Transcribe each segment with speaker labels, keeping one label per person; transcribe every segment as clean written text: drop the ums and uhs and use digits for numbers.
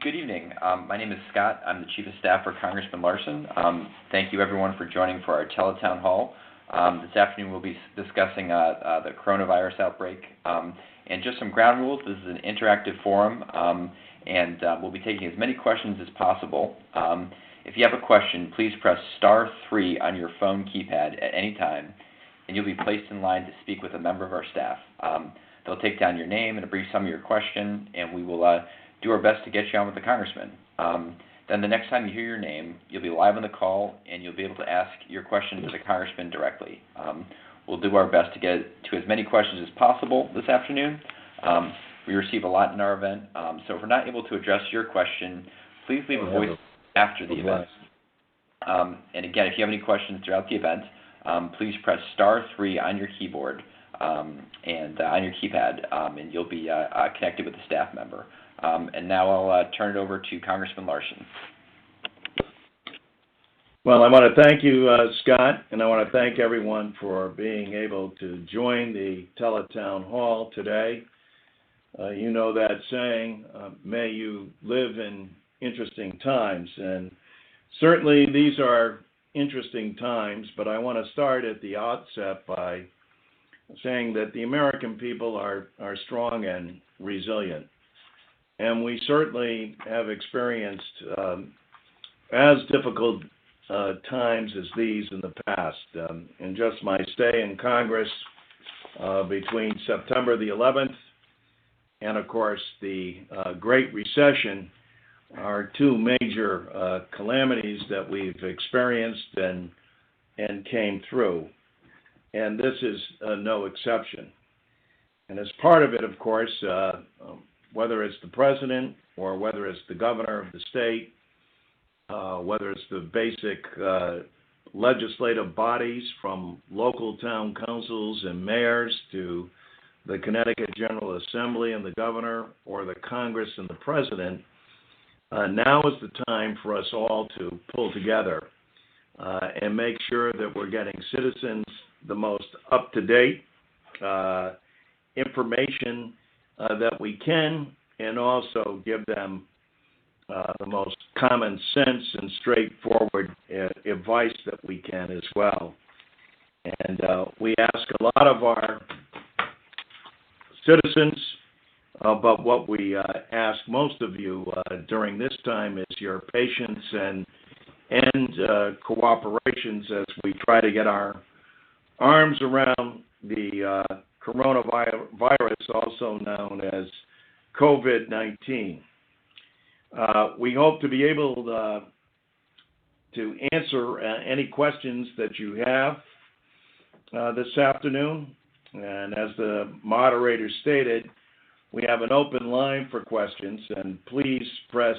Speaker 1: Good evening. My name is Scott. I'm the Chief of Staff for Congressman Larson. Thank you, everyone, for joining for our Tele Town Hall. This afternoon, we'll be discussing the coronavirus outbreak. And just some ground rules. This is an interactive forum, and we'll be taking as many questions as possible. If you have a question, please press *3 on your phone keypad at any time, and you'll be placed in line to speak with a member of our staff. They'll take down your name and a brief summary of your question, and we will do our best to get you on with the congressman. Then the next time you hear your name, you'll be live on the call, and you'll be able to ask your question to the congressman directly. We'll do our best to get to as many questions as possible this afternoon. We receive a lot in our event, so if we're not able to address your question, please leave a voice after the event. And again, if you have any questions throughout the event, please press *3 on your keyboard and on your keypad, and you'll be connected with a staff member. And now I'll turn it over to Congressman Larson.
Speaker 2: Well, I want to thank you, Scott, and I want to thank everyone for being able to join the Teletown Hall today. You know that saying, may you live in interesting times, and certainly these are interesting times, but I want to start at the outset by saying that the American people are strong and resilient. And we certainly have experienced as difficult times as these in the past. In just my stay in Congress between September the 11th and, of course, the Great Recession are two major calamities that we've experienced and came through. And this is no exception. And as part of it, of course, whether it's the president or whether it's the governor of the state, whether it's the basic legislative bodies from local town councils and mayors to the Connecticut General Assembly and the governor, or the Congress and the president, now is the time for us all to pull together and make sure that we're getting citizens the most up-to-date information that we can, and also give them the most common sense and straightforward advice that we can as well. And we ask a lot of our citizens, but what we ask most of you during this time is your patience and cooperations as we try to get our arms around the coronavirus, also known as COVID-19. We hope to be able to answer any questions that you have this afternoon. And as the moderator stated, we have an open line for questions, and please press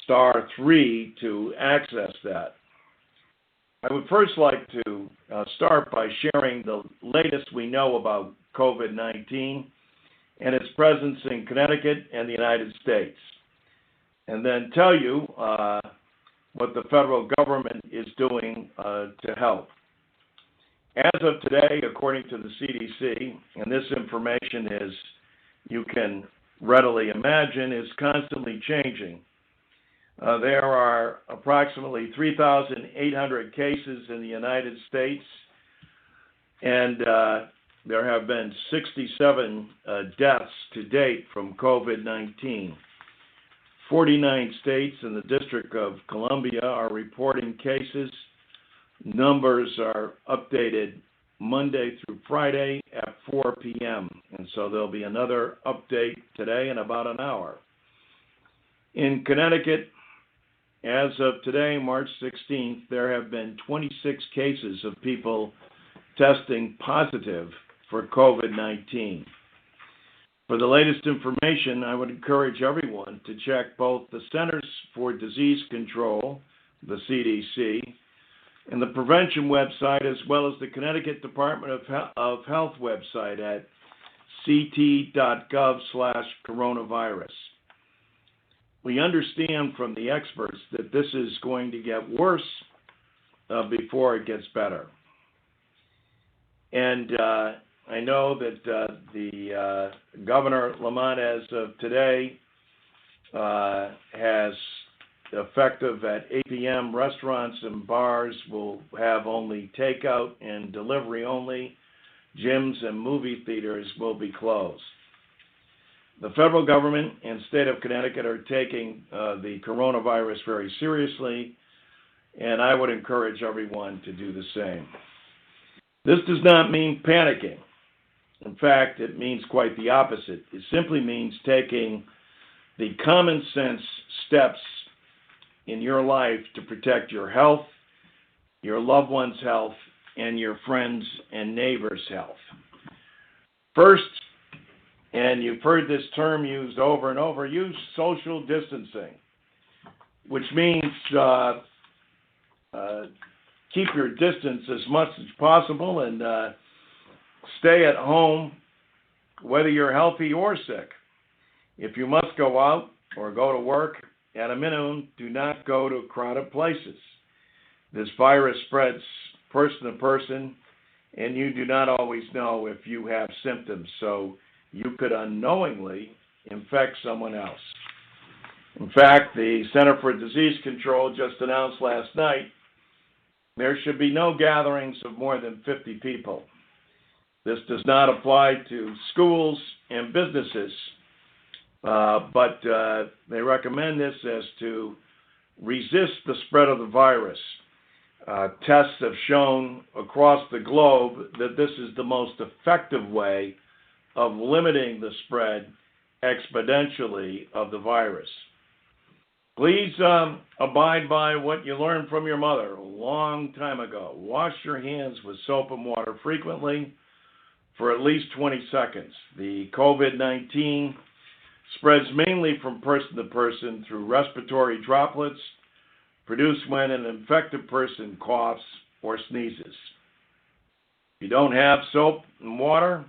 Speaker 2: *3 to access that. I would first like to start by sharing the latest we know about COVID-19 and its presence in Connecticut and the United States, and then tell you what the federal government is doing to help. As of today, according to the CDC, and this information is, you can readily imagine, is constantly changing. There are approximately 3,800 cases in the United States, and there have been 67 deaths to date from COVID-19. 49 states and the District of Columbia are reporting cases. Numbers are updated Monday through Friday at 4 p.m., and so there'll be another update today in about an hour. In Connecticut, as of today, March 16th, there have been 26 cases of people testing positive for COVID-19. For the latest information, I would encourage everyone to check both the Centers for Disease Control, the CDC, and the prevention website, as well as the Connecticut Department of Health website at ct.gov/coronavirus. We understand from the experts that this is going to get worse before it gets better. And I know that the Governor Lamont, as of today, has effective at 8 p.m. Restaurants and bars will have only takeout and delivery only. Gyms and movie theaters will be closed. The federal government and state of Connecticut are taking the coronavirus very seriously, and I would encourage everyone to do the same. This does not mean panicking. In fact, it means quite the opposite. It simply means taking the common sense steps in your life to protect your health, your loved one's health, and your friends and neighbors' health. First, and you've heard this term used over and over, use social distancing, which means keep your distance as much as possible and stay at home whether you're healthy or sick. If you must go out or go to work, at a minimum, do not go to crowded places. This virus spreads person to person, and you do not always know if you have symptoms, so you could unknowingly infect someone else. In fact, the Center for Disease Control just announced last night there should be no gatherings of more than 50 people. This does not apply to schools and businesses, but they recommend this as to resist the spread of the virus. Tests have shown across the globe that this is the most effective way of limiting the spread exponentially of the virus. Please abide by what you learned from your mother a long time ago. Wash your hands with soap and water frequently for at least 20 seconds. The COVID-19 spreads mainly from person to person through respiratory droplets produced when an infected person coughs or sneezes. If you don't have soap and water,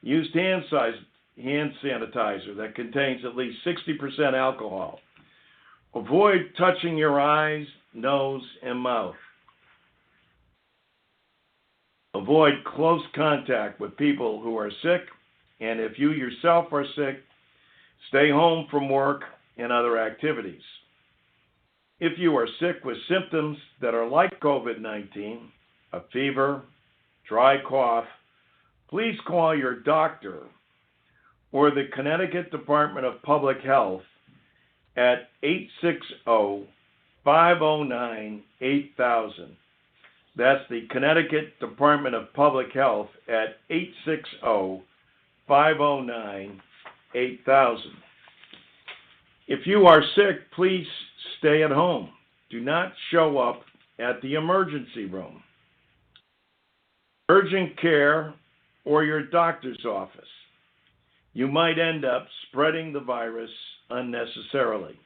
Speaker 2: use hand sanitizer that contains at least 60% alcohol. Avoid touching your eyes, nose, and mouth. Avoid close contact with people who are sick, and if you yourself are sick, stay home from work and other activities. If you are sick with symptoms that are like COVID-19, a fever, dry cough, please call your doctor or the Connecticut Department of Public Health at 860-509-8000. That's the Connecticut Department of Public Health at 860-509-8000. If you are sick, please stay at home. Do not show up at the emergency room, urgent care, or your doctor's office. You might end up spreading the virus unnecessarily.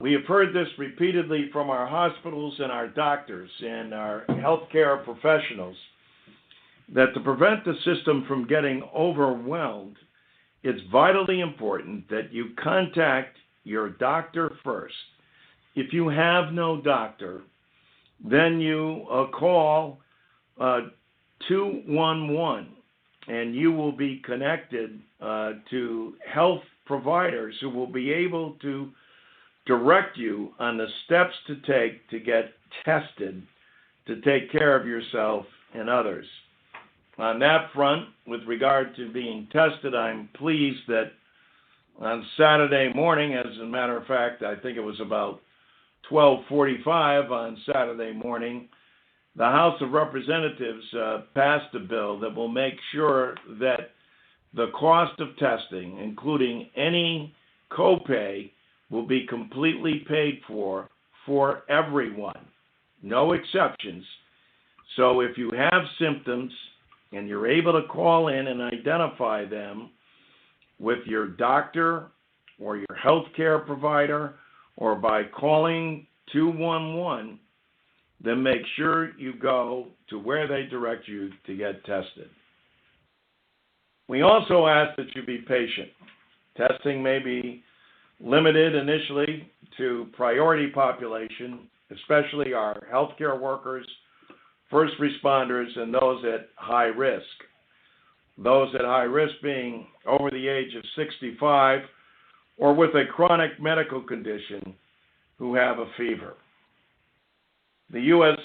Speaker 2: We have heard this repeatedly from our hospitals and our doctors and our healthcare professionals that to prevent the system from getting overwhelmed, it's vitally important that you contact your doctor first. If you have no doctor, then you call 211 and you will be connected to health providers who will be able to direct you on the steps to take to get tested to take care of yourself and others. On that front, with regard to being tested, I'm pleased that on Saturday morning, as a matter of fact, I think it was about 12:45 on Saturday morning, the House of Representatives passed a bill that will make sure that the cost of testing, including any copay, will be completely paid for everyone, no exceptions. So if you have symptoms and you're able to call in and identify them with your doctor or your health care provider or by calling 211, then make sure you go to where they direct you to get tested. We also ask that you be patient. Testing may be limited initially to priority population, especially our healthcare workers, first responders, and those at high risk. Those at high risk being over the age of 65 or with a chronic medical condition who have a fever. The U.S.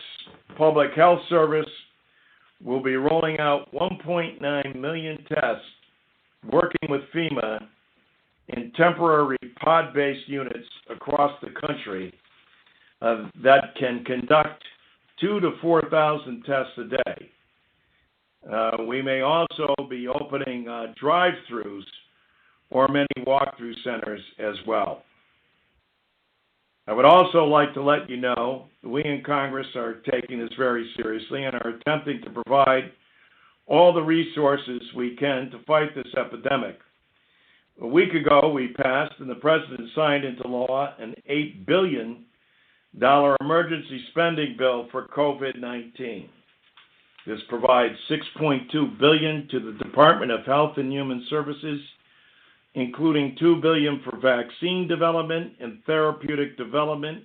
Speaker 2: Public Health Service will be rolling out 1.9 million tests, working with FEMA in temporary pod-based units across the country that can conduct 2,000 to 4,000 tests a day. We may also be opening drive-thrus or many walk-through centers as well. I would also like to let you know we in Congress are taking this very seriously and are attempting to provide all the resources we can to fight this epidemic. A week ago, we passed and the President signed into law an $8 billion emergency spending bill for COVID-19. This provides $6.2 billion to the Department of Health and Human Services, including $2 billion for vaccine development and therapeutic development,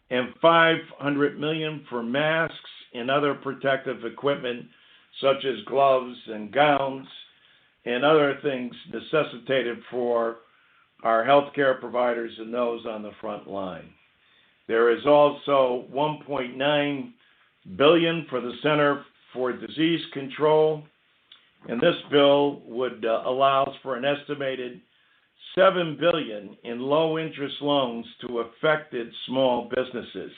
Speaker 2: and $500 million for masks and other protective equipment, such as gloves and gowns and other things necessitated for our healthcare providers and those on the front line. There is also $1.9 billion for the Center for Disease Control, and this bill would allows for an estimated $7 billion in low-interest loans to affected small businesses.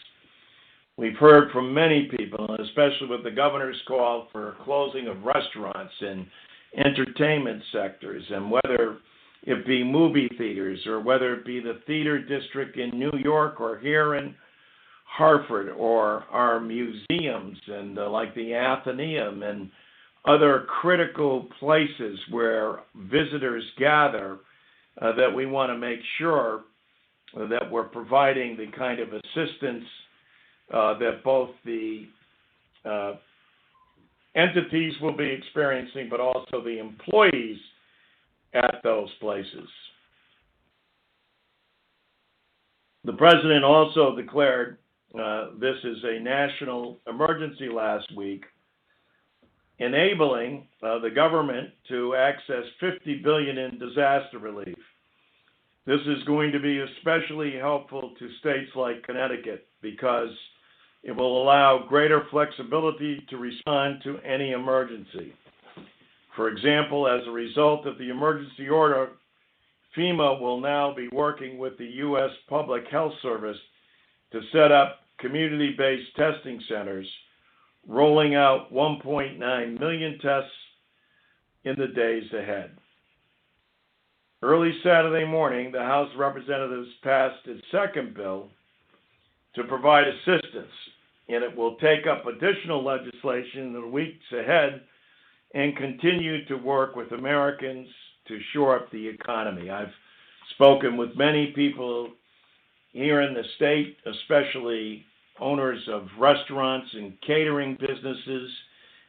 Speaker 2: We've heard from many people, especially with the governor's call for closing of restaurants and entertainment sectors, and whether it be movie theaters or whether it be the theater district in New York or here in Hartford, or our museums and like the Athenaeum and other critical places where visitors gather, that we want to make sure that we're providing the kind of assistance that both the entities will be experiencing, but also the employees at those places. The President also declared this is a national emergency last week, enabling the government to access $50 billion in disaster relief. This is going to be especially helpful to states like Connecticut because it will allow greater flexibility to respond to any emergency. For example, as a result of the emergency order, FEMA will now be working with the U.S. Public Health Service to set up community-based testing centers, rolling out 1.9 million tests in the days ahead. Early Saturday morning, the House of Representatives passed its second bill to provide assistance, and it will take up additional legislation in the weeks ahead and continue to work with Americans to shore up the economy. I've spoken with many people here in the state, especially owners of restaurants and catering businesses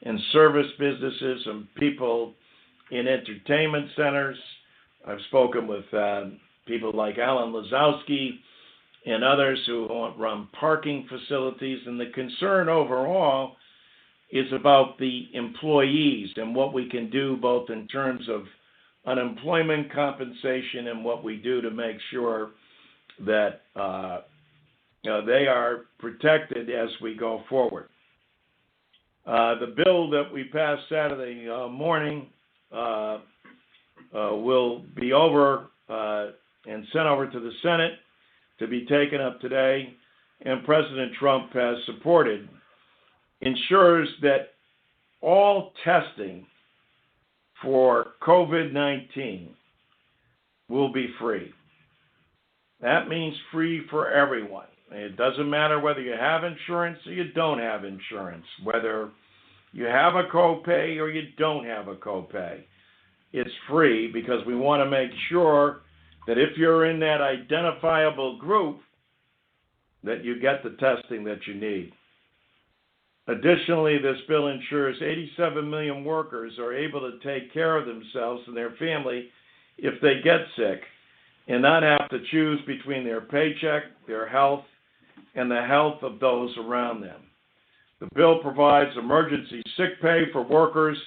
Speaker 2: and service businesses and people in entertainment centers. I've spoken with people like Alan Lazowski and others who run parking facilities, and the concern overall is about the employees and what we can do both in terms of unemployment compensation and what we do to make sure that they are protected as we go forward. The bill that we passed Saturday morning will be over and sent over to the Senate to be taken up today, and President Trump has supported, ensures that all testing for COVID-19 will be free. That means free for everyone. It doesn't matter whether you have insurance or you don't have insurance, whether you have a copay or you don't have a copay. It's free because we want to make sure that if you're in that identifiable group, that you get the testing that you need. Additionally, this bill ensures 87 million workers are able to take care of themselves and their family if they get sick and not have to choose between their paycheck, their health, and the health of those around them. The bill provides emergency sick pay for workers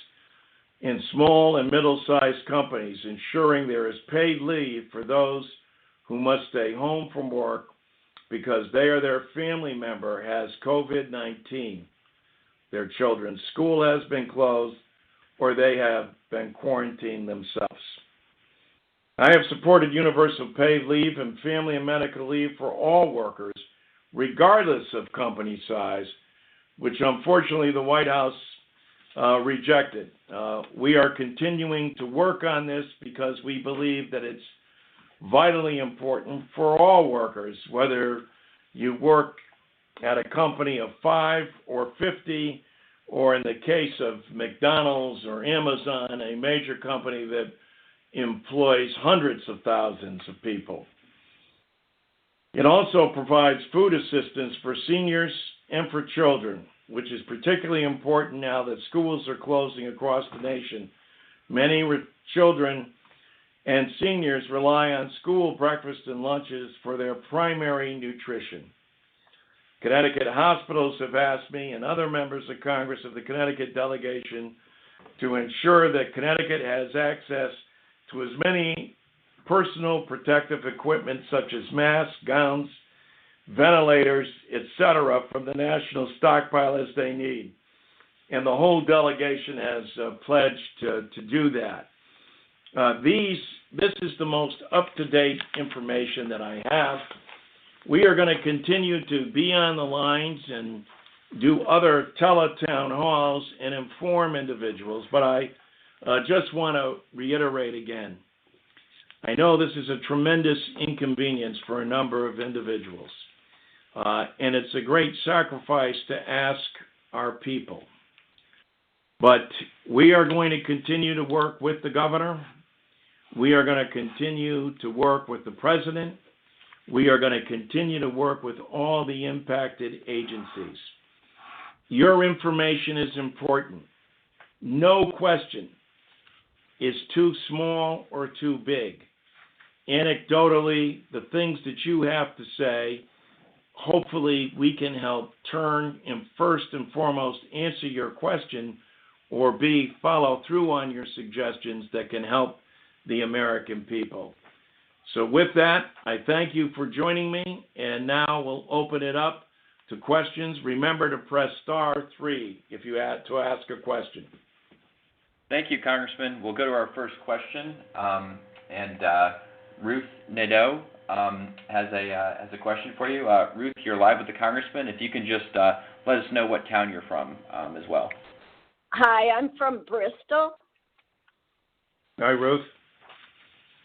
Speaker 2: in small and middle-sized companies, ensuring there is paid leave for those who must stay home from work because they or their family member has COVID-19. Their children's school has been closed or they have been quarantined themselves. I have supported universal paid leave and family and medical leave for all workers, regardless of company size, which unfortunately the White House rejected. We are continuing to work on this because we believe that it's vitally important for all workers, whether you work at a company of 5 or 50, or in the case of McDonald's or Amazon, a major company that employs hundreds of thousands of people. It also provides food assistance for seniors and for children, which is particularly important now that schools are closing across the nation. Many children and seniors rely on school breakfast and lunches for their primary nutrition. Connecticut hospitals have asked me and other members of Congress of the Connecticut delegation to ensure that Connecticut has access to as many personal protective equipment such as masks, gowns, ventilators, etc. from the national stockpile as they need. And the whole delegation has pledged to do that. This is the most up-to-date information that I have. We are going to continue to be on the lines and do other tele-town halls and inform individuals, but I just want to reiterate again. I know this is a tremendous inconvenience for a number of individuals, and it's a great sacrifice to ask our people. But we are going to continue to work with the governor. We are going to continue to work with the president. We are going to continue to work with all the impacted agencies. Your information is important. No question is too small or too big. Anecdotally, the things that you have to say, hopefully we can help turn and first and foremost answer your question, or B, follow through on your suggestions that can help the American people. So with that, I thank you for joining me, and now we'll open it up to questions. Remember to press *3 if you had to ask a question.
Speaker 1: Thank you, Congressman. We'll go to our first question, and Ruth Nadeau has a question for you. Ruth, you're live with the Congressman. If you can just let us know what town you're from as well.
Speaker 3: Hi, I'm from Bristol.
Speaker 2: Hi, Ruth.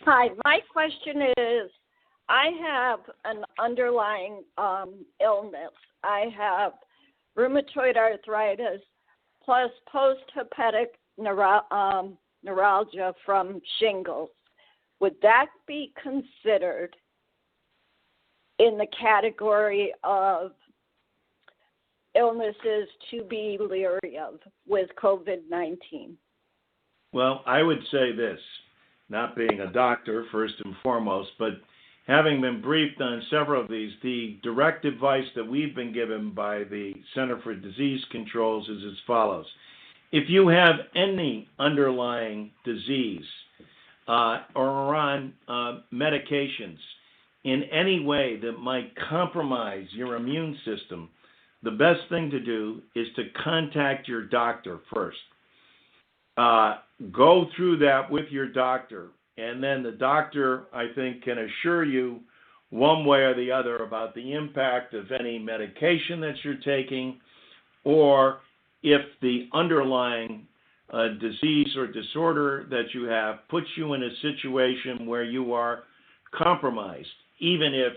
Speaker 3: Hi, my question is, I have an underlying illness. I have rheumatoid arthritis plus post-herpetic neuralgia from shingles. Would that be considered in the category of illnesses to be leery of with COVID-19?
Speaker 2: Well, I would say this, not being a doctor first and foremost, but having been briefed on several of these, the direct advice that we've been given by the Center for Disease Controls is as follows. If you have any underlying disease or are on medications in any way that might compromise your immune system, the best thing to do is to contact your doctor first. Go through that with your doctor, and then the doctor, I think, can assure you one way or the other about the impact of any medication that you're taking, or if the underlying disease or disorder that you have puts you in a situation where you are compromised, even if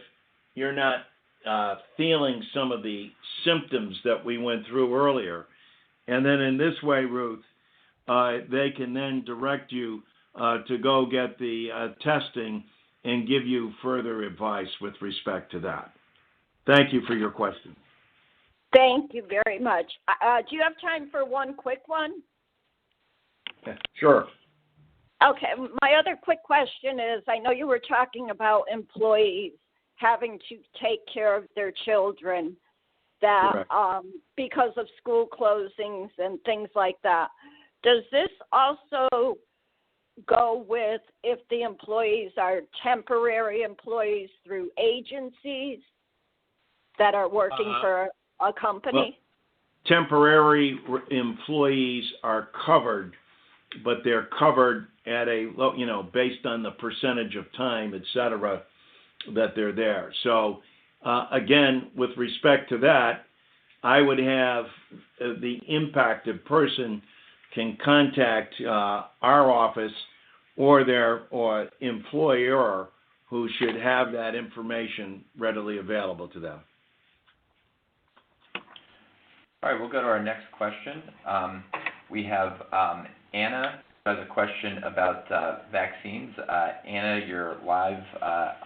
Speaker 2: you're not feeling some of the symptoms that we went through earlier. And then in this way, Ruth, they can then direct you to go get the testing and give you further advice with respect to that. Thank you for your question.
Speaker 3: Thank you very much. Do you have time for one quick one?
Speaker 2: Sure.
Speaker 3: Okay. My other quick question is, I know you were talking about employees having to take care of their children that because of school closings and things like that. Does this also go with if the employees are temporary employees through agencies that are working for a company?
Speaker 2: Well, temporary employees are covered, but they're covered at based on the percentage of time, et cetera, that they're there. So, again, with respect to that, I would have the impacted person can contact our office or their employer, who should have that information readily available to them.
Speaker 1: All right, we'll go to our next question. We have Anna who has a question about vaccines. Anna, you're live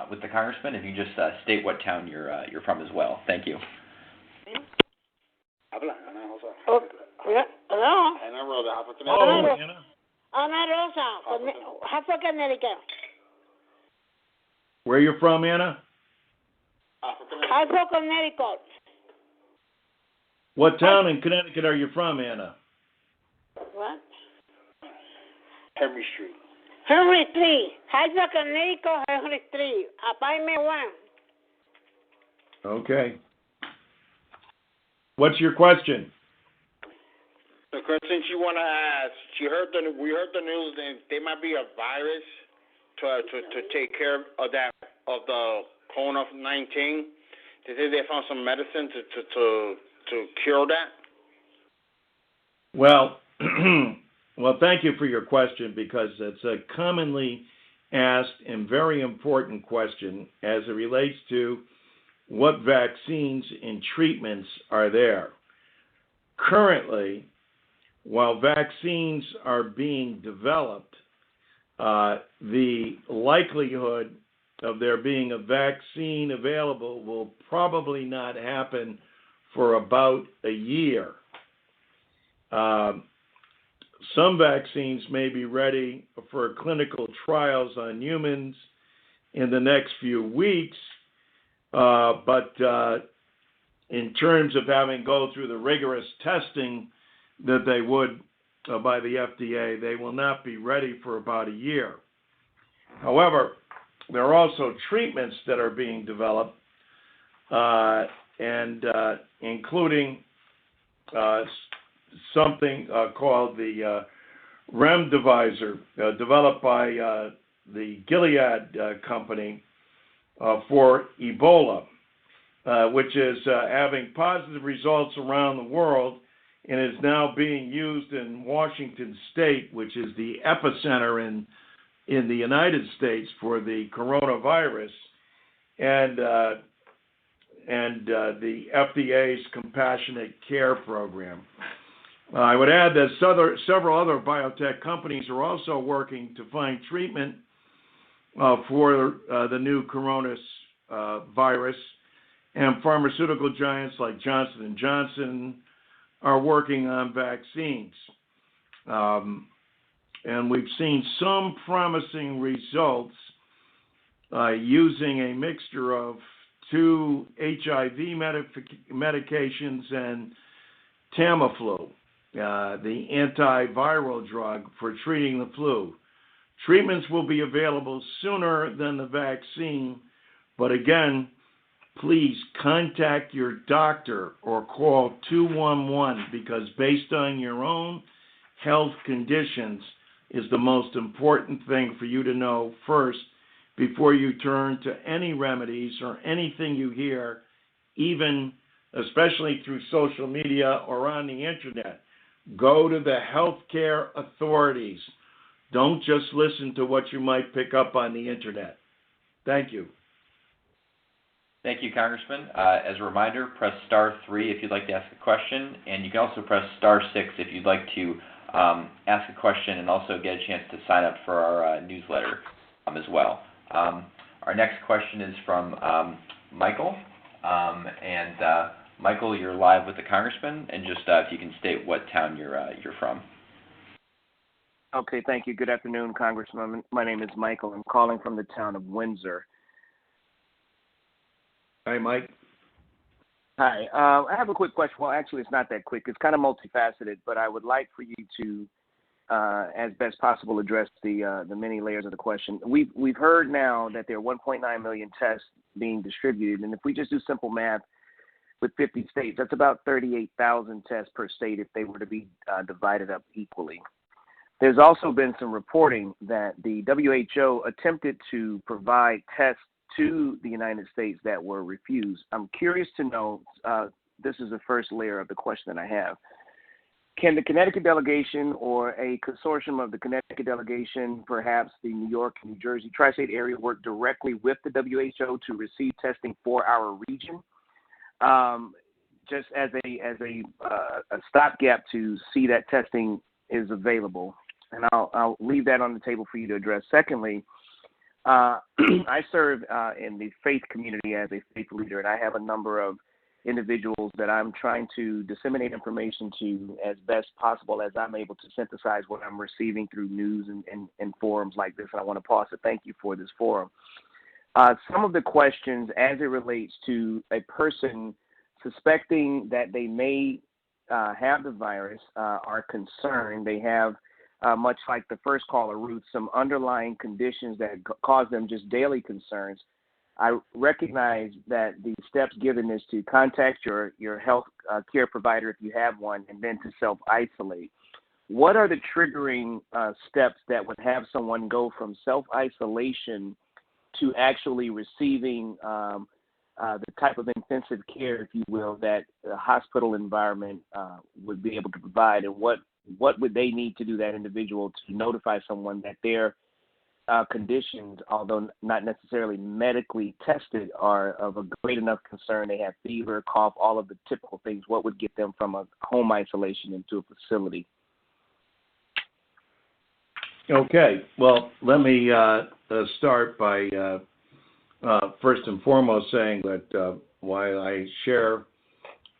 Speaker 1: with the Congressman. If you just state what town you're from as well. Thank you.
Speaker 4: Oh, hello?
Speaker 2: Anna Rosa.
Speaker 4: Ana Rosa, Hartford, Connecticut.
Speaker 2: Where are you from, Anna?
Speaker 4: Hartford, Connecticut.
Speaker 2: What town in Connecticut are you from, Anna?
Speaker 4: What?
Speaker 5: Henry Street.
Speaker 4: Henry Street. Hartford, Connecticut, Henry Street. Apartment 1.
Speaker 2: Okay. What's your question?
Speaker 5: The question she want to ask, we heard the news that there might be a virus to take care of the COVID-19. They say they found some medicine to cure that.
Speaker 2: Well, well, thank you for your question, because it's a commonly asked and very important question as it relates to what vaccines and treatments are there. Currently, while vaccines are being developed, the likelihood of there being a vaccine available will probably not happen for about a year. Some vaccines may be ready for clinical trials on humans in the next few weeks, but in terms of having go through the rigorous testing that they would by the FDA, they will not be ready for about a year. However, there are also treatments that are being developed, and including something called the Remdesivir, developed by the Gilead company for Ebola, which is having positive results around the world and is now being used in Washington State, which is the epicenter in the United States for the coronavirus, and the FDA's Compassionate Care Program. I would add that several other biotech companies are also working to find treatment for the new coronavirus, and pharmaceutical giants like Johnson & Johnson are working on vaccines. And we've seen some promising results using a mixture of 2 HIV medications and Tamiflu, the antiviral drug for treating the flu. Treatments will be available sooner than the vaccine, but again, please contact your doctor or call 211, because based on your own health conditions is the most important thing for you to know first before you turn to any remedies or anything you hear, even especially through social media or on the internet. Go to the healthcare authorities. Don't just listen to what you might pick up on the internet. Thank you.
Speaker 1: Thank you, Congressman. As a reminder, press *3 if you'd like to ask a question, and you can also press *6 if you'd like to ask a question and also get a chance to sign up for our newsletter as well. Our next question is from Michael, and Michael, you're live with the Congressman, and just if you can state what town you're from.
Speaker 6: Okay, thank you. Good afternoon, Congressman. My name is Michael. I'm calling from the town of Windsor.
Speaker 2: Hi, Mike.
Speaker 6: Hi. I have a quick question. Well, actually, it's not that quick. It's kind of multifaceted, but I would like for you to as best possible, address the many layers of the question. We've heard now that there are 1.9 million tests being distributed, and if we just do simple math with 50 states, that's about 38,000 tests per state if they were to be divided up equally. There's also been some reporting that the WHO attempted to provide tests to the United States that were refused. I'm curious to know, this is the first layer of the question that I have. Can the Connecticut delegation or a consortium of the Connecticut delegation, perhaps the New York and New Jersey tri-state area, work directly with the WHO to receive testing for our region, just as a stopgap to see that testing is available? And I'll leave that on the table for you to address. Secondly, I serve in the faith community as a faith leader, and I have a number of individuals that I'm trying to disseminate information to as best possible as I'm able to synthesize what I'm receiving through news and forums like this. And I want to pause to thank you for this forum. Some of the questions as it relates to a person suspecting that they may have the virus are concerned. They have, much like the first caller, Ruth, some underlying conditions that cause them just daily concerns. I recognize that the steps given is to contact your health care provider if you have one, and then to self-isolate. What are the triggering steps that would have someone go from self-isolation to actually receiving the type of intensive care, if you will, that the hospital environment would be able to provide? And what would they need to do, that individual, to notify someone that their conditions, although not necessarily medically tested, are of a great enough concern? They have fever, cough, all of the typical things. What would get them from a home isolation into a facility?
Speaker 2: Okay. Well, let me start by first and foremost saying that while I share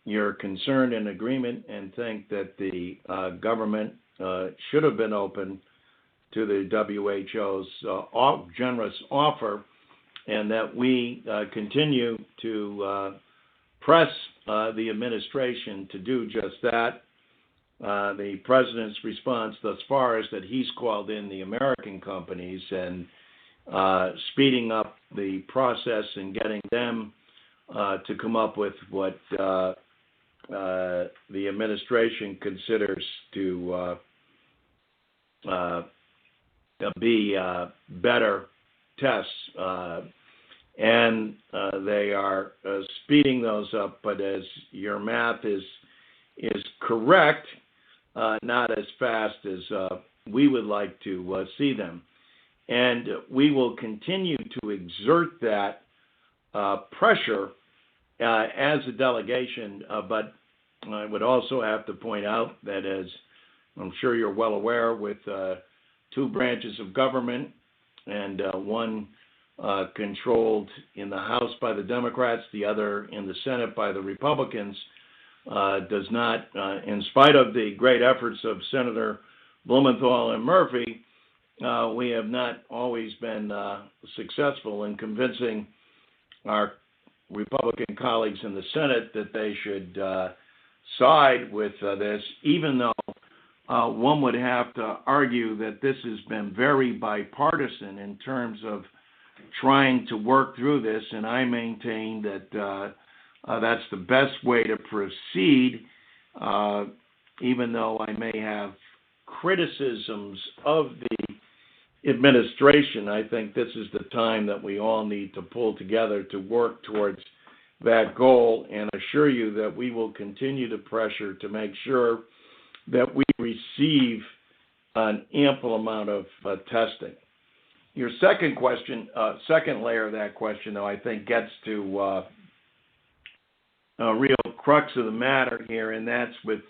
Speaker 2: your concern and agreement and think that the government should have been open to the WHO's generous offer, and that we continue to press the administration to do just that. The president's response thus far is that he's called in the American companies and speeding up the process and getting them to come up with what the administration considers to be better tests, and they are speeding those up. But as your math is correct, not as fast as we would like to see them, and we will continue to exert that pressure as a delegation. But I would also have to point out that, as I'm sure you're well aware, with two branches of government, and one controlled in the House by the Democrats, the other in the Senate by the Republicans, does not, in spite of the great efforts of Senator Blumenthal and Murphy, we have not always been successful in convincing our Republican colleagues in the Senate that they should side with this, even though one would have to argue that this has been very bipartisan in terms of trying to work through this, and I maintain that that's the best way to proceed, even though I may have criticisms of the administration. I think this is the time that we all need to pull together to work towards that goal, and assure you that we will continue to pressure to make sure that we receive an ample amount of testing. Your second question, second layer of that question, though, I think gets to a real crux of the matter here, and that's with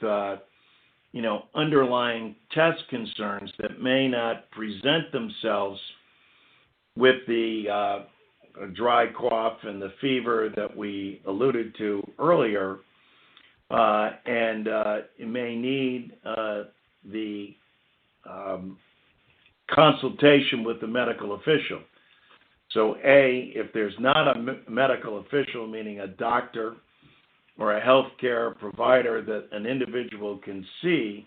Speaker 2: underlying test concerns that may not present themselves with the dry cough and the fever that we alluded to earlier, and it may need the consultation with the medical official. So, if there's not a medical official, meaning a doctor or a healthcare provider that an individual can see,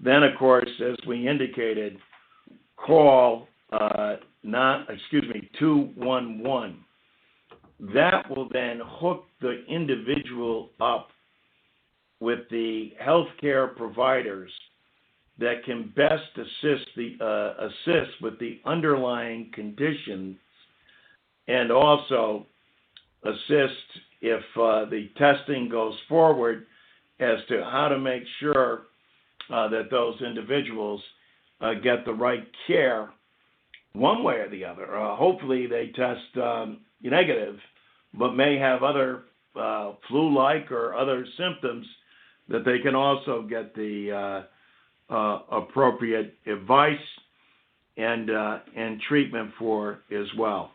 Speaker 2: Then, of course, as we indicated, call 211. That will then hook the individual up with the healthcare providers that can best assist with the underlying conditions, and also assist if the testing goes forward as to how to make sure that those individuals get the right care one way or the other. Hopefully they test negative, but may have other flu-like or other symptoms that they can also get the appropriate advice and treatment for as well.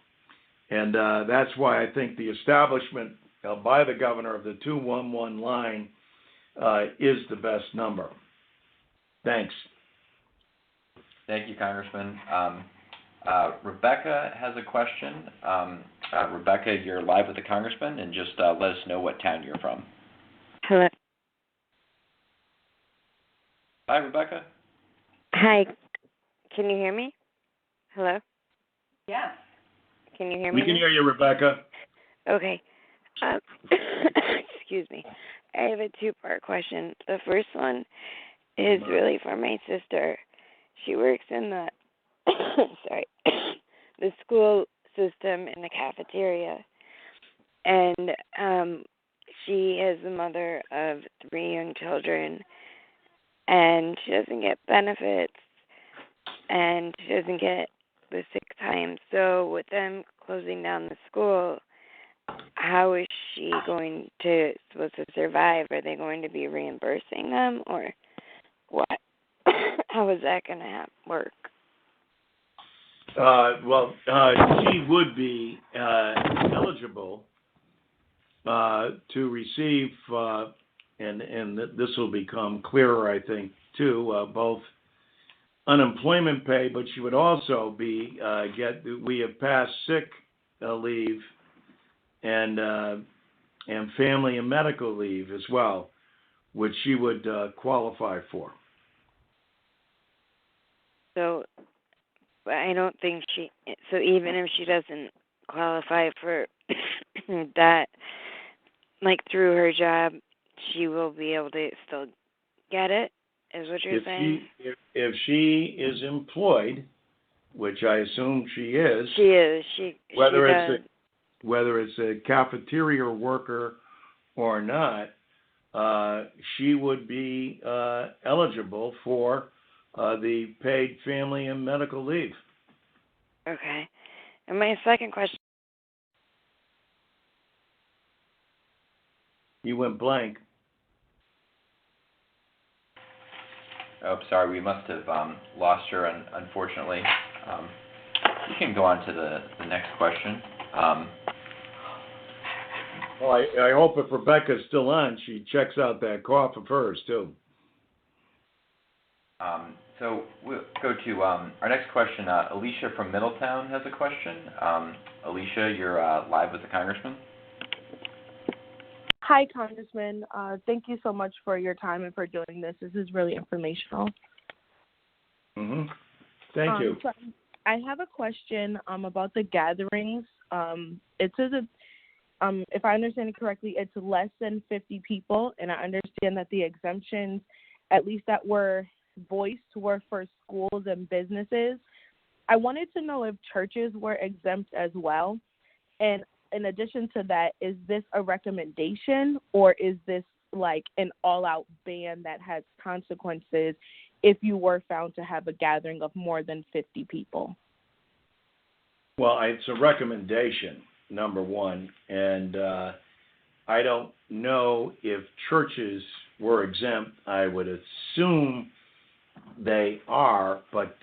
Speaker 2: And that's why I think the establishment by the governor of the 211 line is the best number. Thanks.
Speaker 1: Thank you, Congressman. Rebecca has a question. Rebecca, you're live with the Congressman, and just let us know what town you're from.
Speaker 7: Hello.
Speaker 1: Hi, Rebecca.
Speaker 7: Hi. Can you hear me? Hello?
Speaker 3: Yes.
Speaker 7: Can you hear me?
Speaker 2: We can hear you, Rebecca.
Speaker 7: Okay. Excuse me. I have a two-part question. The first one is really for my sister. She works in the the school system in the cafeteria, and she is the mother of 3 young children, and she doesn't get benefits, and she doesn't get the sick time. So with them closing down the school, how is she supposed to survive? Are they going to be reimbursing them, or what? How is that going to work?
Speaker 2: She would be eligible to receive, and this will become clearer, I think, too, both unemployment pay, but she would also be we have passed sick leave and family and medical leave as well, which she would qualify for.
Speaker 7: So I don't think so even if she doesn't qualify for that, like through her job, she will be able to still get it, is what you're saying?
Speaker 2: If she is employed, which I assume she is.
Speaker 7: She is.
Speaker 2: Whether it's a cafeteria worker or not, she would be eligible for the paid family and medical leave.
Speaker 7: Okay. And my second question.
Speaker 2: You went blank.
Speaker 1: Oh, sorry, we must have lost her, unfortunately. You can go on to the next question.
Speaker 2: Well, I hope if Rebecca's still on, she checks out that cough of hers, too.
Speaker 1: So we'll go to our next question. Alicia from Middletown has a question. Alicia, you're live with the Congressman.
Speaker 8: Hi, Congressman. Thank you so much for your time and for doing this. This is really informational.
Speaker 2: Mm-hmm. Thank you.
Speaker 8: So I have a question about the gatherings. It says if I understand it correctly, it's less than 50 people, and I understand that the exemptions, at least that were voiced, were for schools and businesses. I wanted to know if churches were exempt as well. And in addition to that, is this a recommendation, or is this like an all-out ban that has consequences if you were found to have a gathering of more than 50 people?
Speaker 2: Well, it's a recommendation, number one, and I don't know if churches were exempt. I would assume they are, but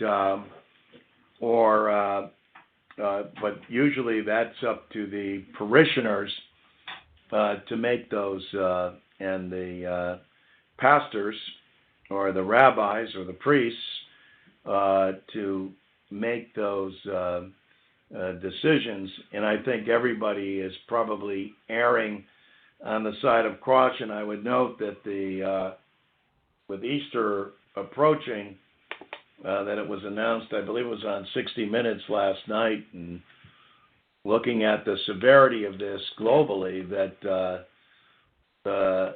Speaker 2: usually that's up to the parishioners to make those, and the pastors or the rabbis or the priests to make those decisions. And I think everybody is probably erring on the side of caution. I would note that with Easter approaching, that it was announced, I believe it was on 60 Minutes last night, and looking at the severity of this globally, that the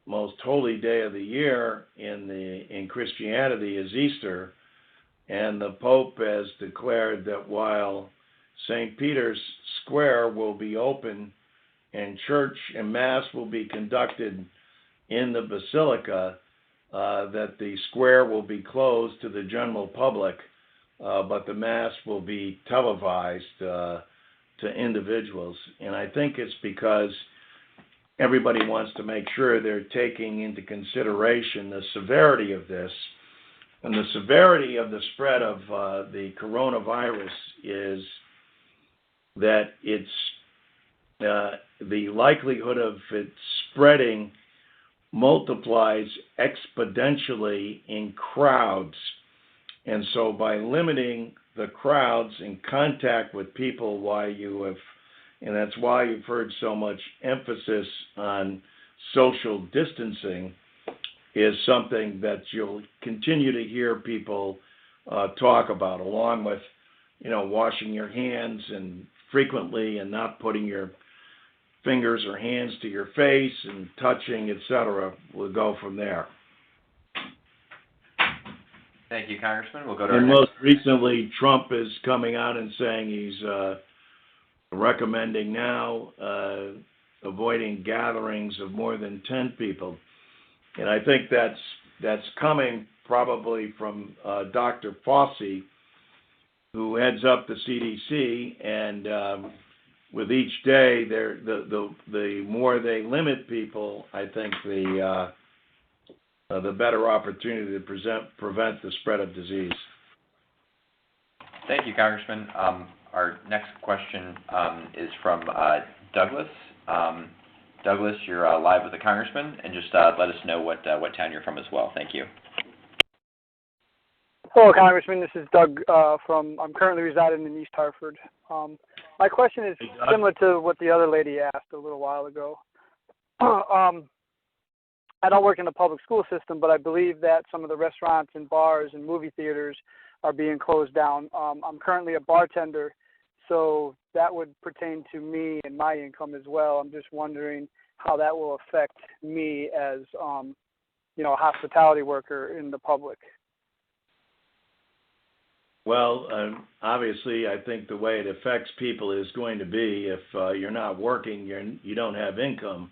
Speaker 2: most holy day of the year in Christianity is Easter, and the Pope has declared that while St. Peter's Square will be open and church and mass will be conducted in the basilica, that the square will be closed to the general public, but the mass will be televised to individuals. And I think it's because everybody wants to make sure they're taking into consideration the severity of this. And the severity of the spread of the coronavirus is that it's the likelihood of it spreading multiplies exponentially in crowds. And so by limiting the crowds in contact with people, and that's why you've heard so much emphasis on social distancing, is something that you'll continue to hear people talk about, along with, washing your hands and frequently, and not putting your fingers or hands to your face and touching, etc. We'll go from there.
Speaker 1: Thank you, Congressman. We'll go to
Speaker 2: And most recently, Trump is coming out and saying he's recommending now avoiding gatherings of more than 10 people. And I think that's coming probably from Dr. Fauci, who heads up the CDC, and with each day, the more they limit people, I think the better opportunity to prevent the spread of disease.
Speaker 1: Thank you, Congressman. Our next question is from Douglas. Douglas, you're live with the Congressman, and just let us know what town you're from as well. Thank you.
Speaker 9: Hello, Congressman. This is Doug I'm currently residing in East Hartford. My question is similar to what the other lady asked a little while ago. I don't work in the public school system, but I believe that some of the restaurants and bars and movie theaters are being closed down. I'm currently a bartender, so that would pertain to me and my income as well. I'm just wondering how that will affect me as, a hospitality worker in the public.
Speaker 2: Well, obviously, I think the way it affects people is going to be if you're not working, you don't have income.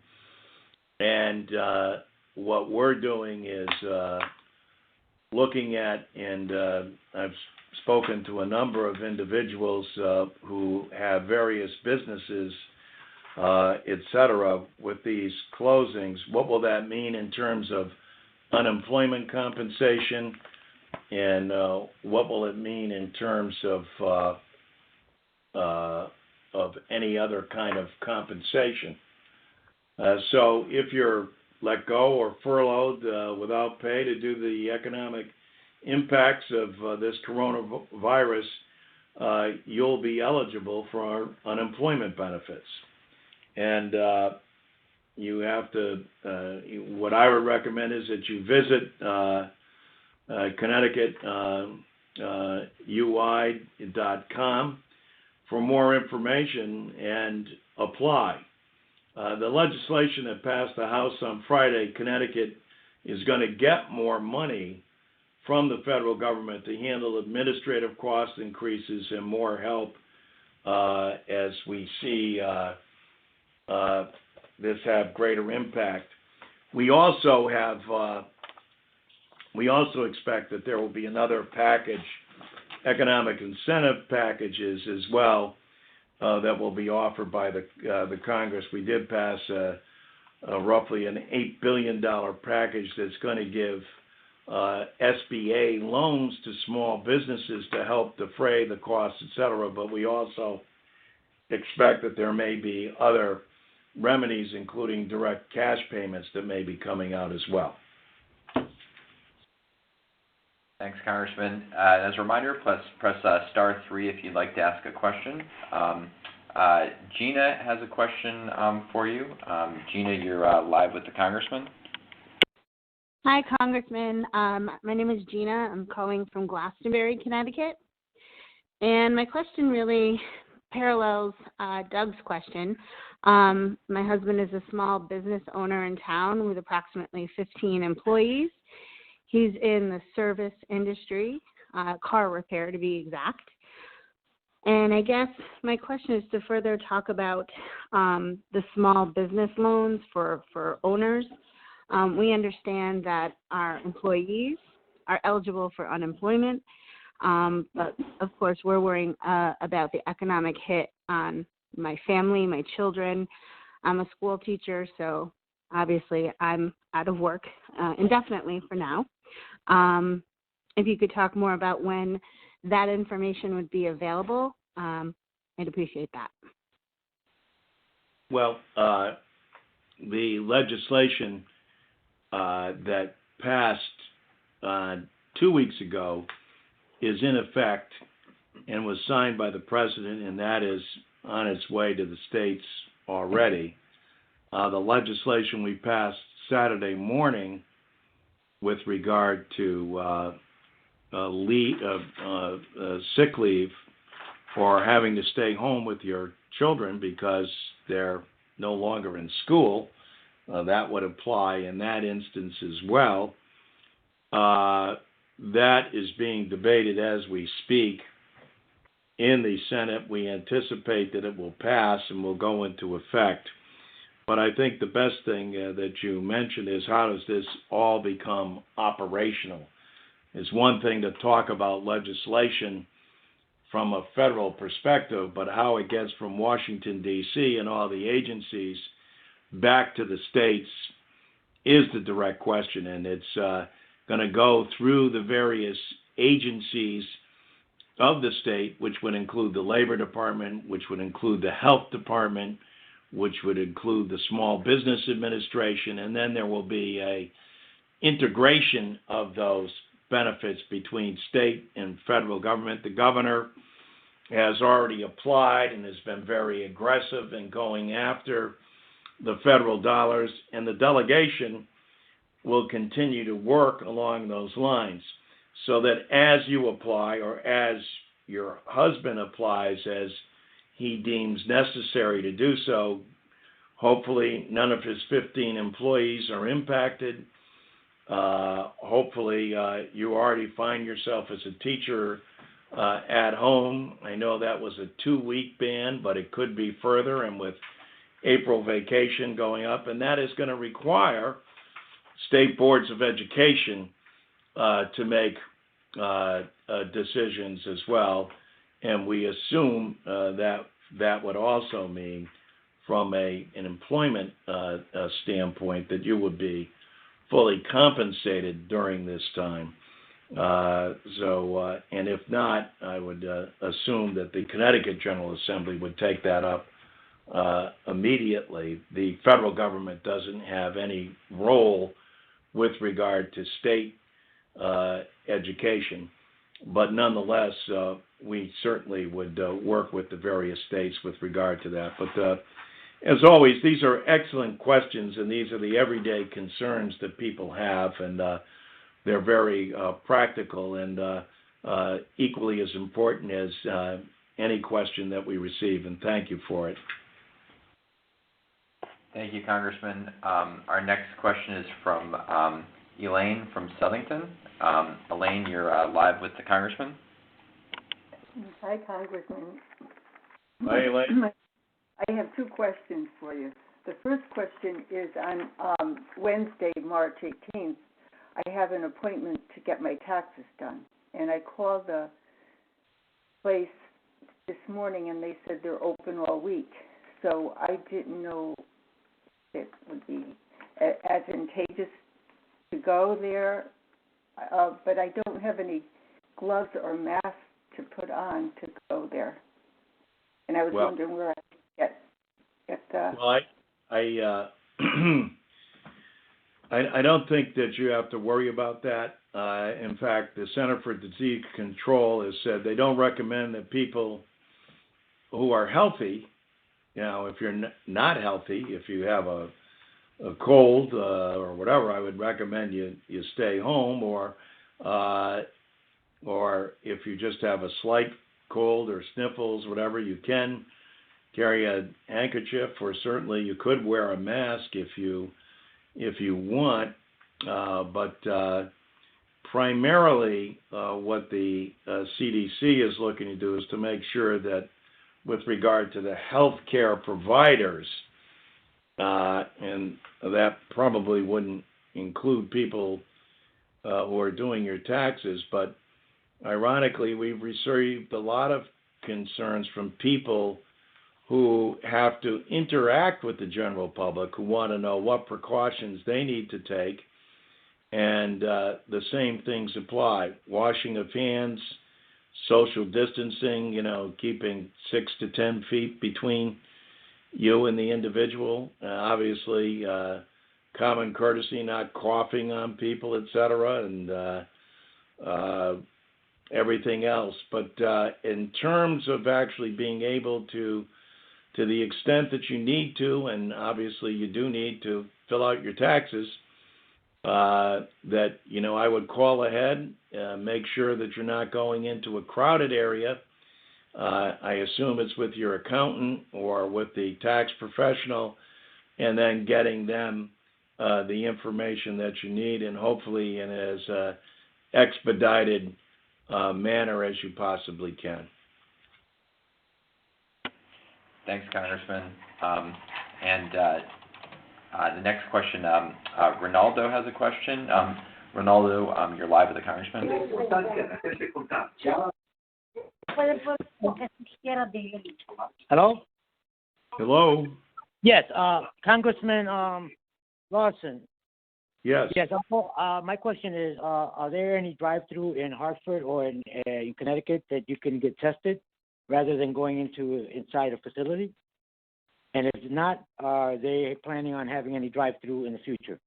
Speaker 2: And what we're doing is looking at, and I've spoken to a number of individuals who have various businesses, et cetera, with these closings. What will that mean in terms of unemployment compensation? And what will it mean in terms of any other kind of compensation? So if you're let go or furloughed without pay to do the economic impacts of this coronavirus, you'll be eligible for unemployment benefits. And you have to, what I would recommend is that you visit Connecticut UI.com for more information and apply. The legislation that passed the House on Friday, Connecticut is going to get more money from the federal government to handle administrative cost increases and more help as we see this have greater impact. We also expect that there will be another package, economic incentive packages as well, that will be offered by the Congress. We did pass roughly an $8 billion package that's going to give SBA loans to small businesses to help defray the costs, et cetera. But we also expect that there may be other remedies, including direct cash payments, that may be coming out as well.
Speaker 1: Thanks, Congressman. As a reminder, press star 3 if you'd like to ask a question. Gina has a question for you. Gina, you're live with the Congressman.
Speaker 10: Hi, Congressman. My name is Gina. I'm calling from Glastonbury, Connecticut. And my question really parallels Doug's question. My husband is a small business owner in town with approximately 15 employees. He's in the service industry, car repair to be exact. And I guess my question is to further talk about the small business loans for owners. We understand that our employees are eligible for unemployment, but of course we're worrying about the economic hit on my family, my children. I'm a school teacher, so obviously I'm out of work indefinitely for now. If you could talk more about when that information would be available, I'd appreciate that.
Speaker 2: Well, the legislation that passed 2 weeks ago is in effect and was signed by the president, and that is on its way to the states already. The legislation we passed Saturday morning with regard to sick leave for having to stay home with your children because they're no longer in school, that would apply in that instance as well. That is being debated as we speak in the Senate. We anticipate that it will pass and will go into effect. But I think the best thing that you mentioned is, how does this all become operational? It's one thing to talk about legislation from a federal perspective, but how it gets from Washington, D.C. and all the agencies back to the states is the direct question. And it's going to go through the various agencies of the state, which would include the Labor Department, which would include the Health Department, which would include the Small Business Administration, and then there will be a integration of those benefits between state and federal government. The governor has already applied and has been very aggressive in going after the federal dollars, and the delegation will continue to work along those lines, so that as you apply, or as your husband applies, as he deems necessary to do so, hopefully none of his 15 employees are impacted. Hopefully you already find yourself as a teacher at home. I know that was a 2-week ban, but it could be further, and with April vacation going up, and that is going to require state boards of education to make decisions as well. And we assume that would also mean, from an employment standpoint, that you would be fully compensated during this time. And if not, I would assume that the Connecticut General Assembly would take that up immediately. The federal government doesn't have any role with regard to state education, but nonetheless, we certainly would work with the various states with regard to that. But as always, these are excellent questions, and these are the everyday concerns that people have, and they're very practical and equally as important as any question that we receive, and thank you for it.
Speaker 1: Thank you, Congressman. Our next question is from Elaine from Southington. Elaine, you're live with the Congressman.
Speaker 11: Hi, Congressman.
Speaker 2: Hi, Elaine.
Speaker 11: I have 2 questions for you. The first question is, on Wednesday, March 18th, I have an appointment to get my taxes done. And I called the place this morning, and they said they're open all week. So I didn't know it would be advantageous to go there, but I don't have any gloves or masks to put on to go there. And I was wondering where I could get
Speaker 2: Well, I don't think that you have to worry about that. In fact, the Center for Disease Control has said they don't recommend that people who are healthy, if you're not healthy, if you have a a cold or whatever, I would recommend you stay home, or if you just have a slight cold or sniffles, whatever, you can carry a handkerchief, or certainly you could wear a mask if you want. But primarily, what the CDC is looking to do is to make sure that, with regard to the healthcare providers, and that probably wouldn't include people who are doing your taxes, but ironically, we've received a lot of concerns from people who have to interact with the general public, who want to know what precautions they need to take, and the same things apply. Washing of hands, social distancing, keeping 6 to 10 feet between you and the individual. Obviously, common courtesy, not coughing on people, etc., and everything else. But in terms of actually being able to the extent that you need to, and obviously you do need to fill out your taxes, that, I would call ahead, make sure that you're not going into a crowded area. I assume it's with your accountant or with the tax professional, and then getting them the information that you need, and hopefully in as expedited manner as you possibly can.
Speaker 1: Thanks, Congressman. The next question, Ronaldo has a question. Ronaldo, you're live with the Congressman.
Speaker 12: Hello?
Speaker 2: Hello?
Speaker 12: Yes, Congressman Larson.
Speaker 2: Yes.
Speaker 12: Yes, my question is, are there any drive-through in Hartford or in Connecticut that you can get tested rather than going inside a facility? And if not, are they planning on having any drive-through in the future?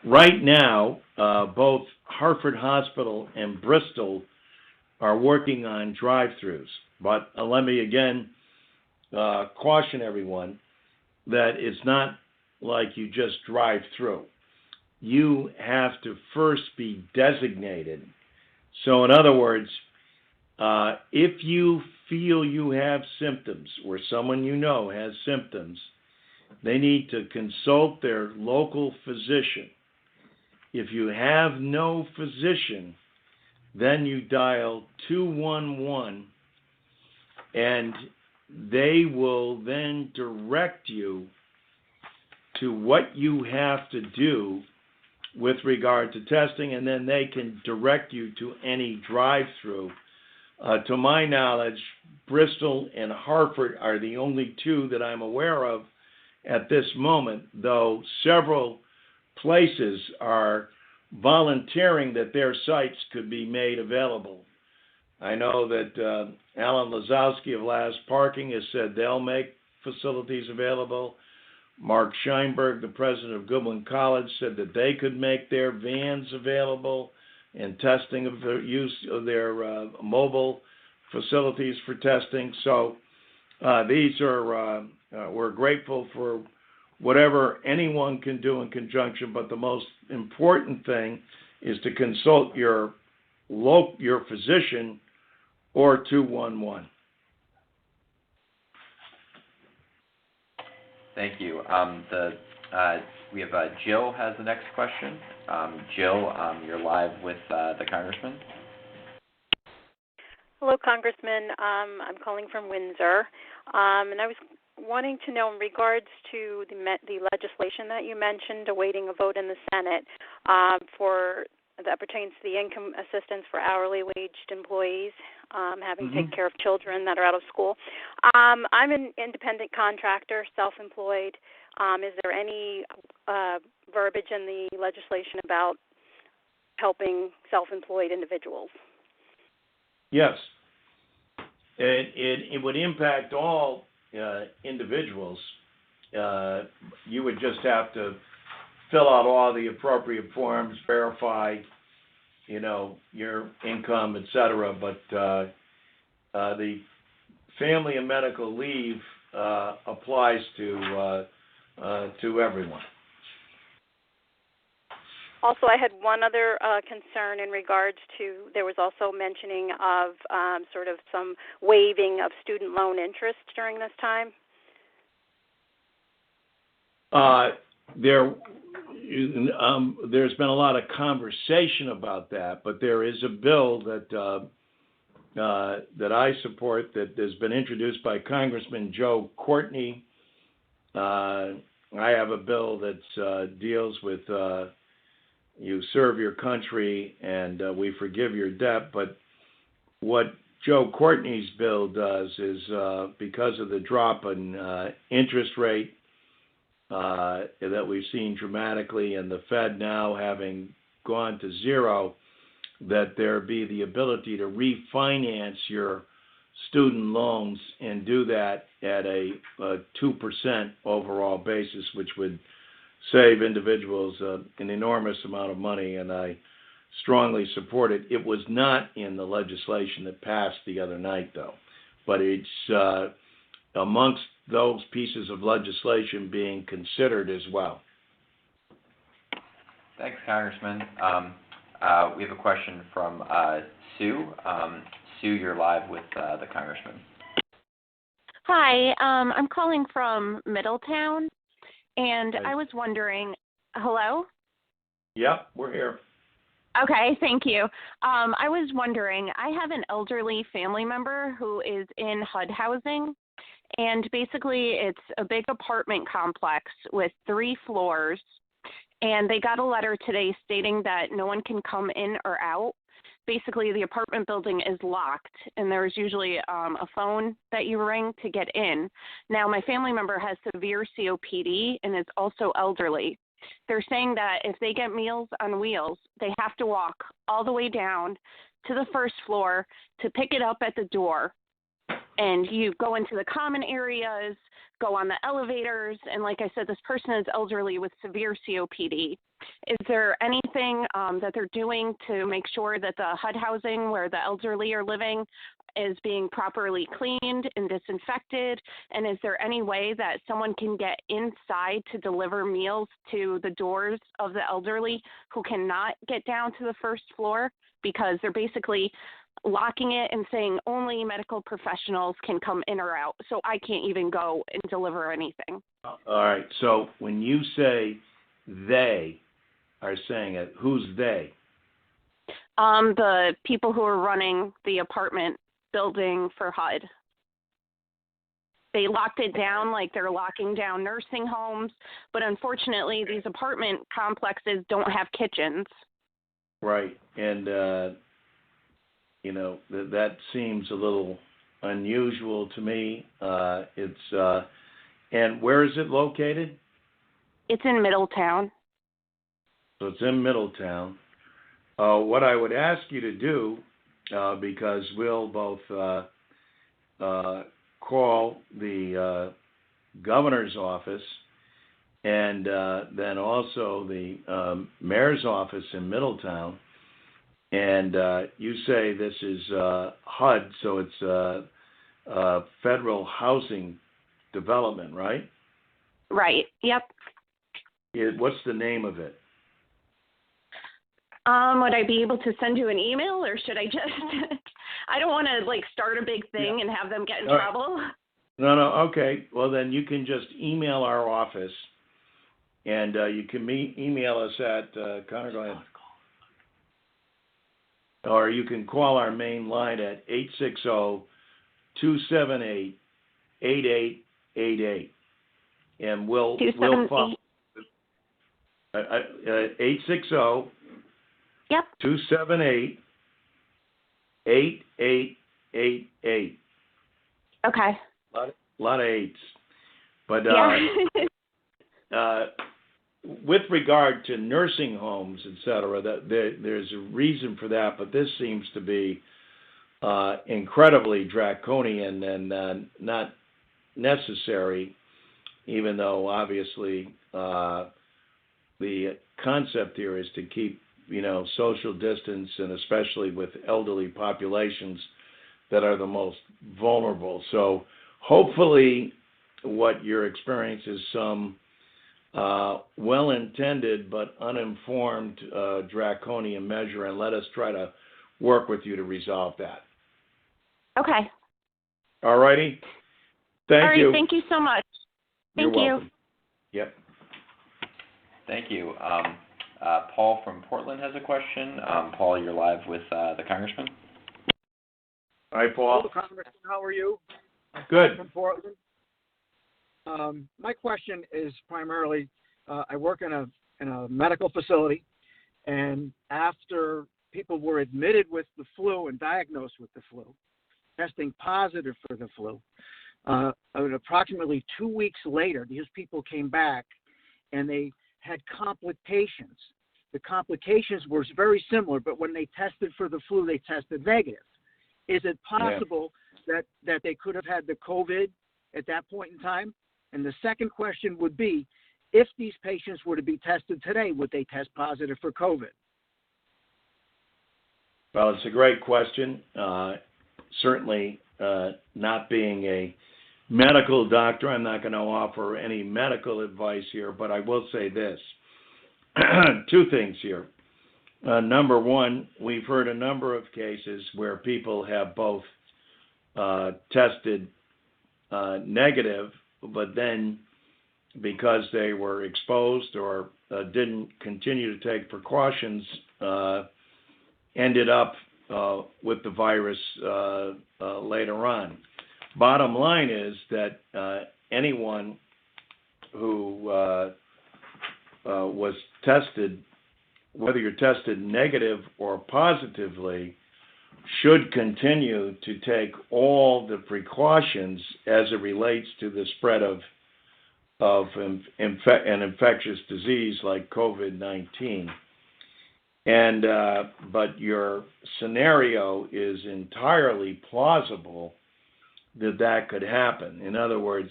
Speaker 2: Right now, both Hartford Hospital and Bristol are working on drive-throughs. But let me again caution everyone that it's not like you just drive through. You have to first be designated. So in other words, if you feel you have symptoms, or someone you know has symptoms, they need to consult their local physician. If you have no physician, then you dial 211, and they will then direct you to what you have to do with regard to testing, and then they can direct you to any drive-through. To my knowledge, Bristol and Hartford are the only two that I'm aware of at this moment, though several places are volunteering that their sites could be made available. I know that Alan Lazowski of Last Parking has said they'll make facilities available. Mark Scheinberg, the president of Goodwin College, said that they could make their vans available and testing of the use of their mobile facilities for testing. So these are, we're grateful for whatever anyone can do in conjunction, but the most important thing is to consult your physician or 211.
Speaker 1: Thank you. We have Jill has the next question. Jill, you're live with the Congressman.
Speaker 13: Hello, Congressman. I'm calling from Windsor, and I was wanting to know in regards to the legislation that you mentioned, awaiting a vote in the Senate that pertains to the income assistance for hourly waged employees having to take care of children that are out of school. I'm an independent contractor, self-employed. Is there any verbiage in the legislation about helping self-employed individuals?
Speaker 2: Yes. It would impact all individuals. You would just have to fill out all the appropriate forms, verify, your income, etc. But the Family and Medical Leave applies to everyone.
Speaker 13: Also, I had one other concern in regards to, there was also mentioning of sort of some waiving of student loan interest during this time.
Speaker 2: There's been a lot of conversation about that, but there is a bill that I support that has been introduced by Congressman Joe Courtney. I have a bill that deals with you serve your country and we forgive your debt. But what Joe Courtney's bill does is because of the drop in interest rate that we've seen dramatically, and the Fed now having gone to zero, that there be the ability to refinance your student loans and do that at a 2% overall basis, which would save individuals an enormous amount of money, and I strongly support it. It was not in the legislation that passed the other night, though, but it's amongst those pieces of legislation being considered as well.
Speaker 1: Thanks, Congressman. We have a question from Sue. Sue, you're live with the Congressman.
Speaker 14: Hi, I'm calling from Middletown, and
Speaker 2: Hi.
Speaker 14: I was wondering, hello?
Speaker 2: Yep, we're here.
Speaker 14: Okay, thank you. I was wondering, I have an elderly family member who is in HUD housing, and basically it's a big apartment complex with 3 floors, and they got a letter today stating that no one can come in or out. Basically, the apartment building is locked, and there's usually a phone that you ring to get in. Now, my family member has severe COPD and is also elderly. They're saying that if they get Meals on Wheels, they have to walk all the way down to the first floor to pick it up at the door. And you go into the common areas, go on the elevators, and like I said, this person is elderly with severe COPD. Is there anything that they're doing to make sure that the HUD housing where the elderly are living is being properly cleaned and disinfected? And is there any way that someone can get inside to deliver meals to the doors of the elderly who cannot get down to the first floor because they're basically locking it and saying only medical professionals can come in or out, so I can't even go and deliver anything?
Speaker 2: All right, so when you say they are saying it, who's they?
Speaker 14: The people who are running the apartment building for HUD. They locked it down like they're locking down nursing homes, but unfortunately these apartment complexes don't have kitchens.
Speaker 2: Right, and you know, that seems a little unusual to me. And where is it located?
Speaker 14: It's in Middletown.
Speaker 2: So it's in Middletown. What I would ask you to do, because we'll both call the governor's office and then also the mayor's office in Middletown, and you say this is HUD, so it's Federal Housing Development, right?
Speaker 14: Right, yep.
Speaker 2: What's the name of it?
Speaker 14: Would I be able to send you an email, or should I just, I don't want to start a big thing and have them get in trouble.
Speaker 2: No, okay. Well, then you can just email our office, and you can email us at, Connor, go ahead. Or you can call our main line at 860-278-8888. And we'll follow. 860.
Speaker 14: Yep.
Speaker 2: 278-8888.
Speaker 14: Okay.
Speaker 2: A lot of eights. But
Speaker 14: yeah.
Speaker 2: with regard to nursing homes, et cetera, there's a reason for that, but this seems to be incredibly draconian and not necessary, even though obviously the concept here is to keep, social distance, and especially with elderly populations that are the most vulnerable. So hopefully what you're experiencing is some well-intended but uninformed draconian measure, and let us try to work with you to resolve that.
Speaker 14: Okay.
Speaker 2: All righty? Thank
Speaker 14: All right,
Speaker 2: you.
Speaker 14: thank you so much. Thank
Speaker 2: You're
Speaker 14: you.
Speaker 2: welcome. Yep.
Speaker 1: Thank you. Paul from Portland has a question. Paul, you're live with the Congressman.
Speaker 2: Hi, Paul.
Speaker 15: Hello, Congressman. How are you?
Speaker 2: Good.
Speaker 15: From Portland. My question is primarily, I work in a medical facility, and after people were admitted with the flu and diagnosed with the flu, testing positive for the flu, approximately 2 weeks later, these people came back and they had complications. The complications were very similar, but when they tested for the flu, they tested negative. Is it possible that they could have had the COVID at that point in time? And the second question would be, if these patients were to be tested today, would they test positive for COVID?
Speaker 2: Well, it's a great question. Certainly, not being a medical doctor, I'm not going to offer any medical advice here, but I will say this. Two things here. Number one, we've heard a number of cases where people have both tested negative, but then because they were exposed or didn't continue to take precautions, ended up with the virus later on. Bottom line is that anyone who was tested, whether you're tested negative or positively, should continue to take all the precautions as it relates to the spread of an infectious disease like COVID-19. And but your scenario is entirely plausible that could happen. In other words,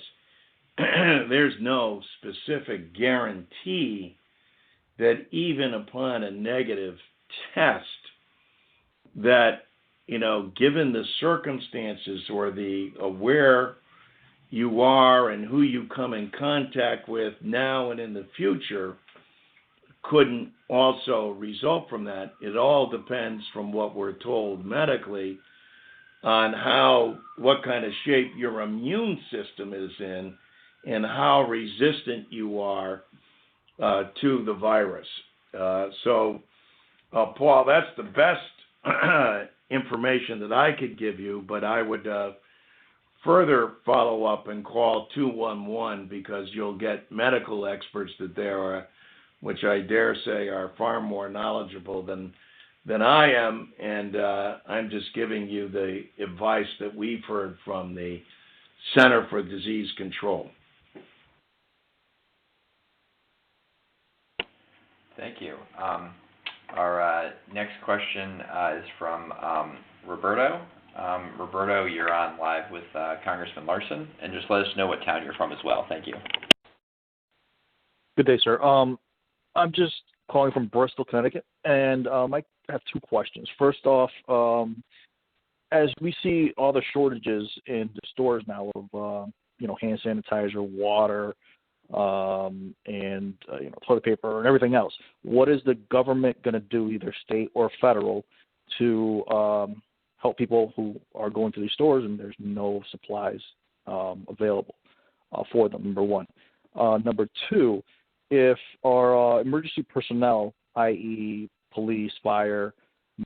Speaker 2: there's no specific guarantee that even upon a negative test, that, given the circumstances or the where you are and who you come in contact with now and in the future, couldn't also result from that. It all depends, from what we're told medically, on what kind of shape your immune system is in and how resistant you are to the virus. So, Paul, that's the best information that I could give you, but I would further follow up and call 211 because you'll get medical experts which I dare say are far more knowledgeable than I am, and I'm just giving you the advice that we've heard from the Center for Disease Control.
Speaker 1: Thank you. Our next question is from Roberto. Roberto, you're on live with Congressman Larson, and just let us know what town you're from as well. Thank you.
Speaker 16: Good day, sir. I'm just calling from Bristol, Connecticut, and I have two questions. First off, as we see all the shortages in the stores now of hand sanitizer, water, and toilet paper and everything else, what is the government going to do, either state or federal, to help people who are going to these stores and there's no supplies available for them? Number one. Number two, if our emergency personnel, i.e. police, fire,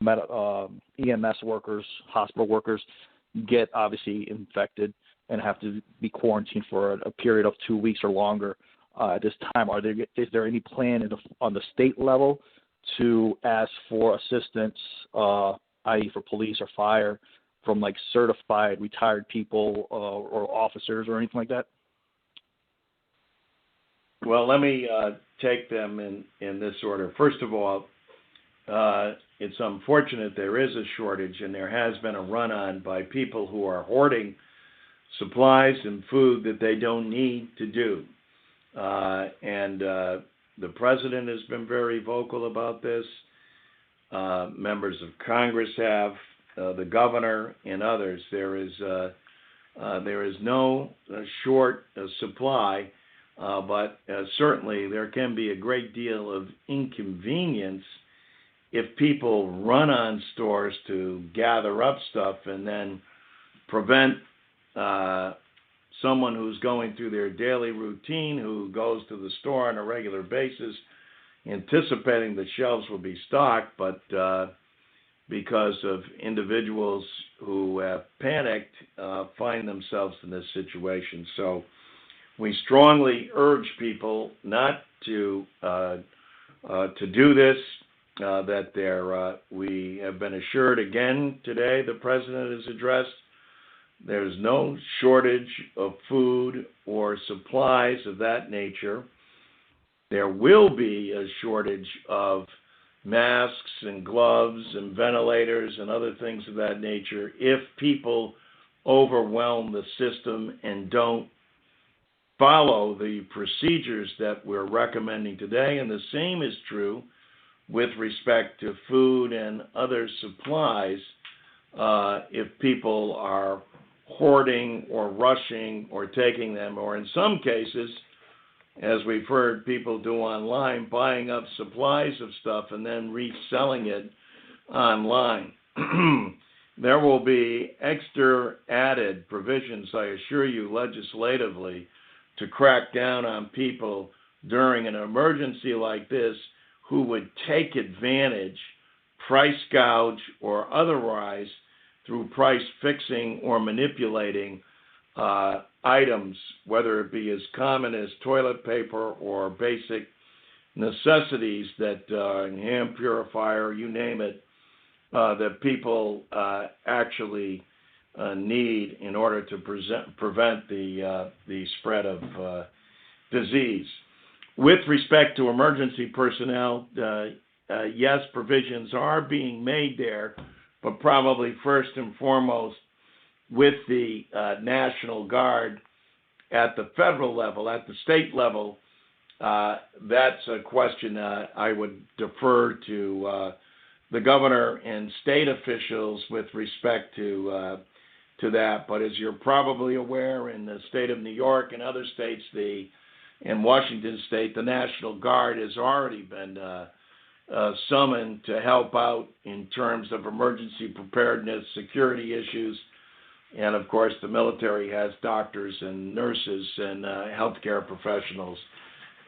Speaker 16: EMS workers, hospital workers, get obviously infected and have to be quarantined for a period of 2 weeks or longer at this time, is there any plan on the state level to ask for assistance, i.e. for police or fire, from like certified retired people or officers or anything like that?
Speaker 2: Well, let me take them in this order. First of all, it's unfortunate there is a shortage, and there has been a run-on by people who are hoarding supplies and food that they don't need to do. And the president has been very vocal about this. Members of Congress have, the governor and others. There is There is no short supply, but certainly there can be a great deal of inconvenience if people run on stores to gather up stuff and then prevent someone who's going through their daily routine, who goes to the store on a regular basis, anticipating the shelves will be stocked, but because of individuals who have panicked, find themselves in this situation. So we strongly urge people not to do this. We have been assured again today, the President has addressed, there's no shortage of food or supplies of that nature. There will be a shortage of masks and gloves and ventilators and other things of that nature if people overwhelm the system and don't follow the procedures that we're recommending today. And the same is true with respect to food and other supplies. If people are hoarding or rushing or taking them, or in some cases, as we've heard people do online, buying up supplies of stuff and then reselling it online. There will be extra added provisions, I assure you, legislatively, to crack down on people during an emergency like this who would take advantage, price gouge, or otherwise through price fixing or manipulating items, whether it be as common as toilet paper or basic necessities that hand purifier, you name it, that people actually need in order to prevent the spread of disease. With respect to emergency personnel, yes, provisions are being made there, but probably first and foremost with the National Guard at the federal level. At the state level, that's a question I would defer to the governor and state officials with respect to that. But as you're probably aware, in the state of New York and other states, in Washington State, the National Guard has already been summoned to help out in terms of emergency preparedness, security issues, and of course the military has doctors and nurses and healthcare professionals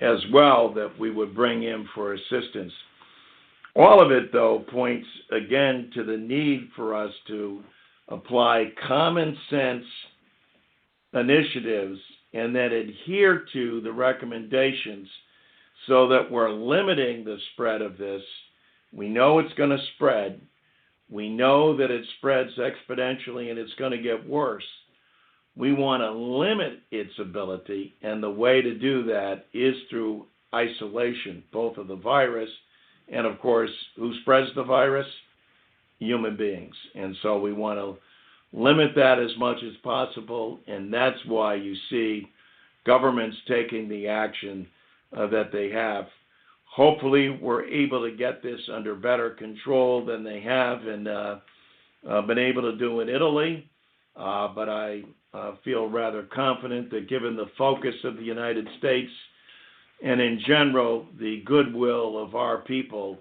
Speaker 2: as well that we would bring in for assistance. All of it, though, points again to the need for us to apply common sense initiatives and then adhere to the recommendations so that we're limiting the spread of this. We know it's going to spread. We know that it spreads exponentially and it's going to get worse. We want to limit its ability, and the way to do that is through isolation, both of the virus and, of course, who spreads the virus? Human beings. And so we want to limit that as much as possible, and that's why you see governments taking the action that they have. Hopefully, we're able to get this under better control than they have and been able to do in Italy. But I feel rather confident that given the focus of the United States and in general the goodwill of our people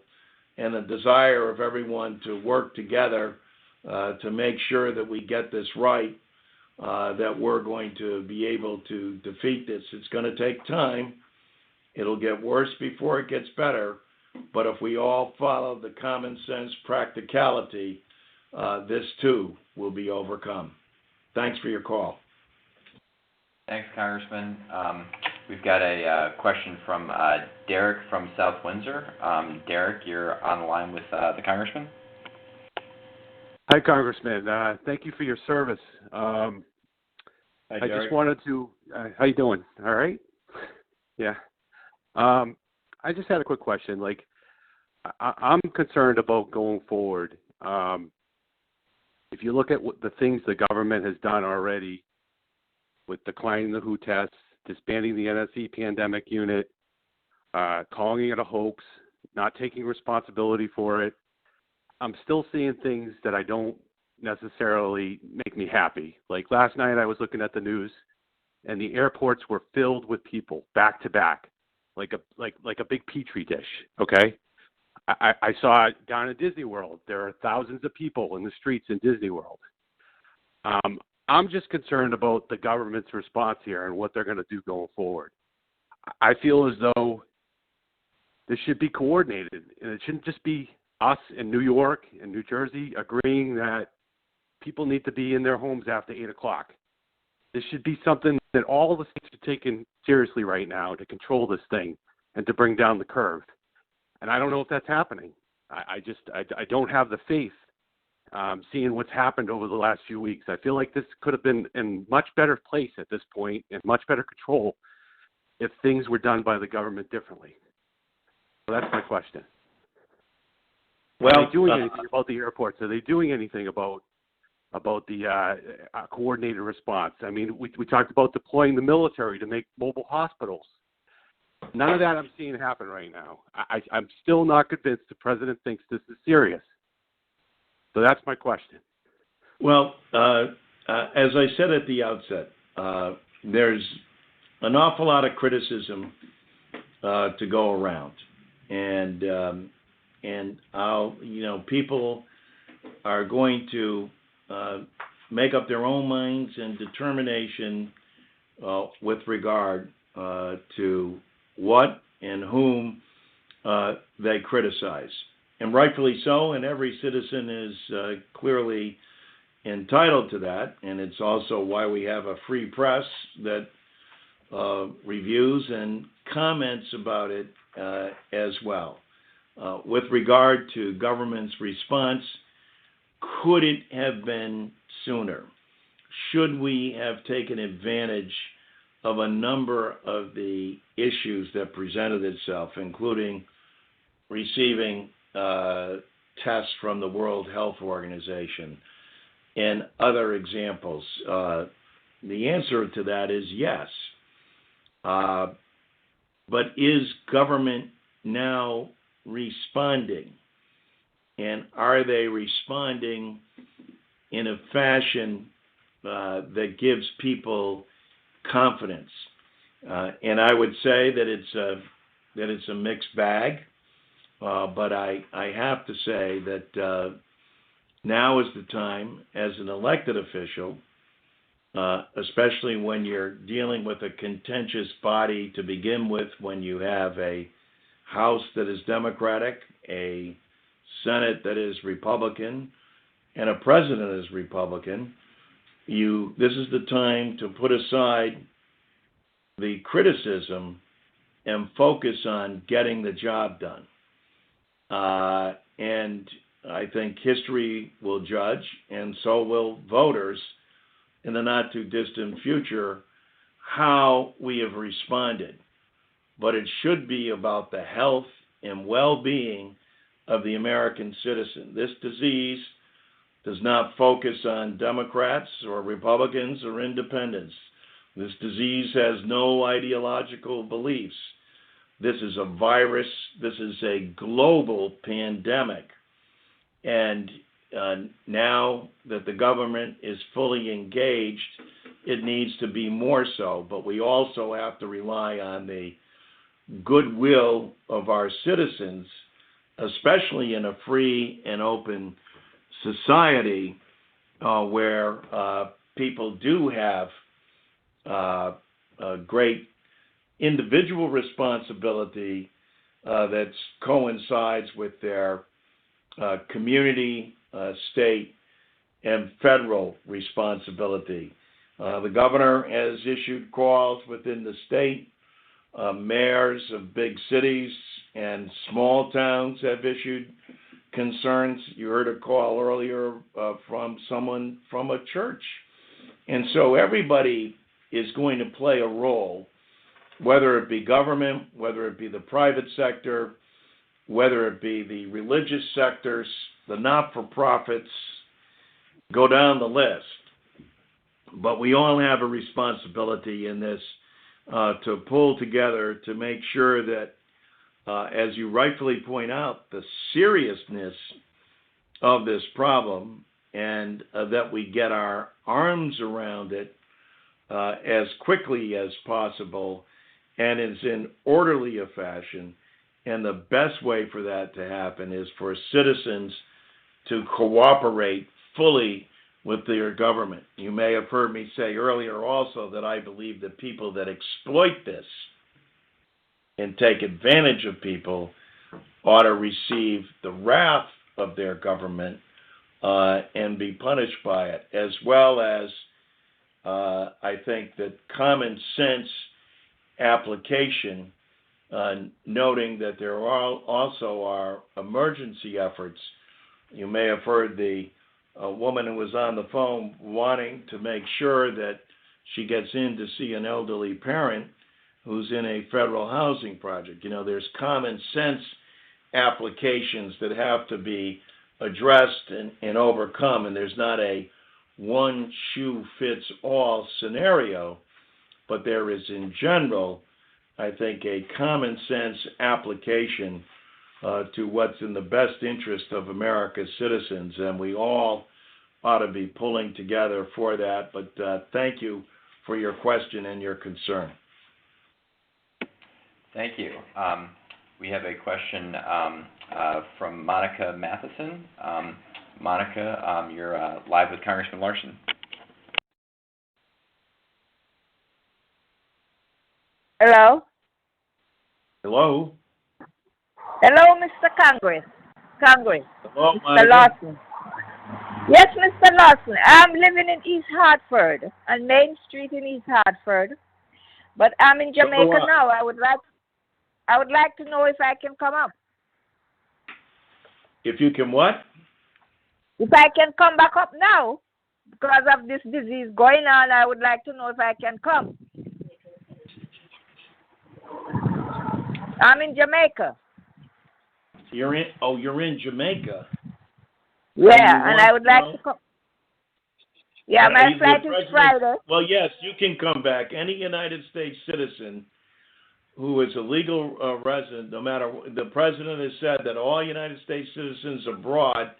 Speaker 2: and the desire of everyone to work together to make sure that we get this right, that we're going to be able to defeat this. It's going to take time. It'll get worse before it gets better. But if we all follow the common sense practicality, this too will be overcome. Thanks for your call.
Speaker 1: Thanks, Congressman. We've got a question from Derek from South Windsor. Derek, you're on the line with the Congressman.
Speaker 17: Hi, Congressman. Thank you for your service.
Speaker 2: Hi, Derek.
Speaker 17: I just wanted to, how you doing? All right? Yeah. I just had a quick question. Like, I'm concerned about going forward. If you look at the things the government has done already with declining the WHO tests, disbanding the NSC pandemic unit, calling it a hoax, not taking responsibility for it, I'm still seeing things that I don't necessarily make me happy. Like last night, I was looking at the news, and the airports were filled with people back to back, like a big petri dish. Okay, I saw it down at Disney World. There are thousands of people in the streets in Disney World. I'm just concerned about the government's response here and what they're going to do going forward. I feel as though this should be coordinated, and it shouldn't just be us in New York and New Jersey agreeing that people need to be in their homes after 8 o'clock. This should be something that all the states are taking seriously right now to control this thing and to bring down the curve. And I don't know if that's happening. I don't have the faith seeing what's happened over the last few weeks. I feel like this could have been in much better place at this point and much better control if things were done by the government differently. So that's my question.
Speaker 2: Well,
Speaker 17: are they doing anything about the airports? Are they doing anything about the coordinated response? I mean, we talked about deploying the military to make mobile hospitals. None of that I'm seeing happen right now. I'm still not convinced the president thinks this is serious. So that's my question.
Speaker 2: Well, as I said at the outset, there's an awful lot of criticism to go around, and people are going to make up their own minds and determination with regard to what and whom they criticize. And rightfully so, and every citizen is clearly entitled to that, and it's also why we have a free press that reviews and comments about it as well. With regard to government's response, could it have been sooner? Should we have taken advantage of a number of the issues that presented itself, including receiving tests from the World Health Organization and other examples? The answer to that is yes. But is government now responding? And are they responding in a fashion that gives people confidence? And I would say that it's a mixed bag. But I have to say that now is the time, as an elected official, especially when you're dealing with a contentious body to begin with, when you have a House that is Democratic, a Senate that is Republican, and a president that is Republican, this is the time to put aside the criticism and focus on getting the job done. And I think history will judge, and so will voters in the not-too-distant future, how we have responded. But it should be about the health and well-being of the American citizen. This disease does not focus on Democrats or Republicans or independents. This disease has no ideological beliefs. This is a virus. This is a global pandemic. And now that the government is fully engaged, it needs to be more so. But we also have to rely on the goodwill of our citizens, especially in a free and open society where people do have a great individual responsibility that coincides with their community, state, and federal responsibility. The governor has issued calls within the state. Mayors of big cities and small towns have issued concerns. You heard a call earlier from someone from a church. And so everybody is going to play a role, whether it be government, whether it be the private sector, whether it be the religious sectors, the not-for-profits, go down the list. But we all have a responsibility in this to pull together to make sure that, as you rightfully point out, the seriousness of this problem and that we get our arms around it as quickly as possible and is in orderly a fashion. And the best way for that to happen is for citizens to cooperate fully with their government. You may have heard me say earlier also that I believe that people that exploit this and take advantage of people ought to receive the wrath of their government and be punished by it, as well as I think that common sense application, noting that there also are emergency efforts. You may have heard the woman who was on the phone wanting to make sure that she gets in to see an elderly parent who's in a federal housing project. There's common sense applications that have to be addressed and overcome, and there's not a one-shoe-fits-all scenario, but there is, in general, I think, a common sense application to what's in the best interest of America's citizens, and we all ought to be pulling together for that. But thank you for your question and your concern.
Speaker 1: Thank you. We have a question from Monica Matheson. Monica, you're live with Congressman Larson.
Speaker 18: Hello?
Speaker 2: Hello?
Speaker 18: Hello, Mr. Congress.
Speaker 2: Hello,
Speaker 18: Mr.
Speaker 2: Monica.
Speaker 18: Larson. Yes, Mr. Larson. I'm living in East Hartford, on Main Street in East Hartford. But I'm in Jamaica now. I would like to know if I can come up.
Speaker 2: If you can what?
Speaker 18: If I can come back up now, because of this disease going on, I would like to know if I can come. I'm in Jamaica.
Speaker 2: You're in Jamaica.
Speaker 18: Yeah, and I would like to come. Yeah, my flight is Friday.
Speaker 2: Well, yes, you can come back. Any United States citizen who is a legal resident, no matter, the president has said that all United States citizens abroad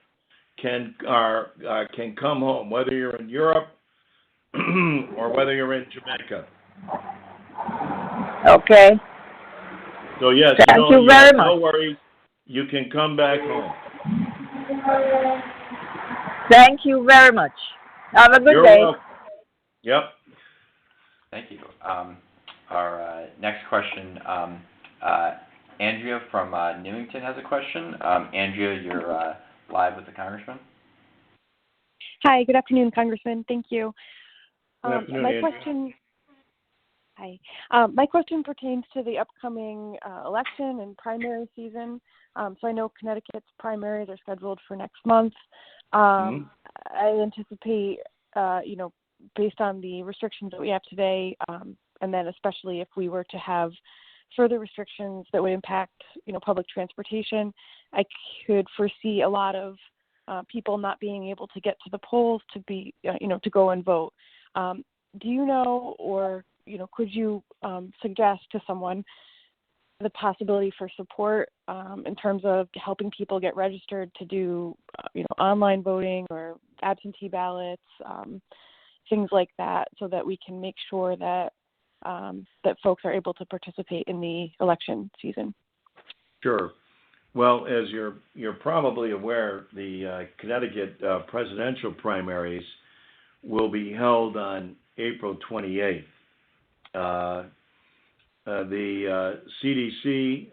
Speaker 2: can come home, whether you're in Europe or whether you're in Jamaica.
Speaker 18: Okay.
Speaker 2: So yes,
Speaker 18: Thank you very much.
Speaker 2: No worries. You can come back home.
Speaker 18: Thank you very much. Have a good
Speaker 2: You're
Speaker 18: day.
Speaker 2: welcome. Yep.
Speaker 1: Thank you. Our next question, Andrea from Newington has a question. Andrea, you're live with the Congressman.
Speaker 19: Hi, good afternoon, Congressman. Thank you.
Speaker 2: Good afternoon, Andrea.
Speaker 19: My question pertains to the upcoming election and primary season. So I know Connecticut's primaries are scheduled for next month. I anticipate, based on the restrictions that we have today, and then especially if we were to have further restrictions that would impact, public transportation, I could foresee a lot of people not being able to get to the polls to be, to go and vote. Do you know, or could you suggest to someone the possibility for support in terms of helping people get registered to do, online voting or absentee ballots, things like that, so that we can make sure that that folks are able to participate in the election season?
Speaker 2: Sure. Well, as you're probably aware, the Connecticut presidential primaries will be held on April 28th. The CDC,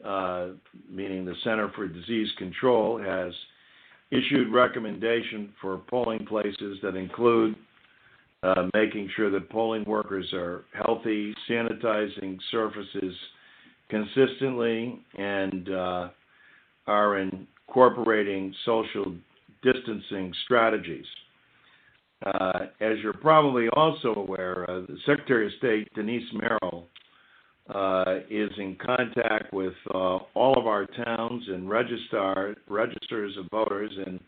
Speaker 2: meaning the Center for Disease Control, has issued recommendation for polling places that include making sure that polling workers are healthy, sanitizing surfaces consistently, and are incorporating social distancing strategies. As you're probably also aware, the Secretary of State, Denise Merrill, is in contact with all of our towns and registers of voters, and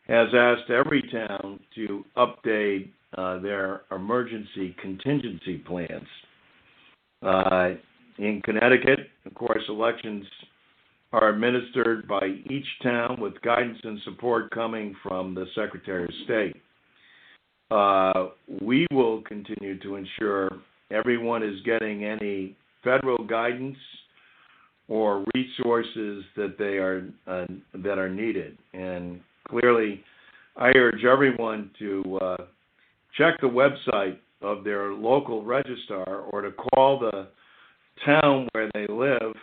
Speaker 2: has asked every town to update their emergency contingency plans. In Connecticut, of course, elections are administered by each town with guidance and support coming from the Secretary of State. We will continue to ensure everyone is getting any federal guidance or resources that are needed. And clearly, I urge everyone to check the website of their local registrar or to call the town where they live,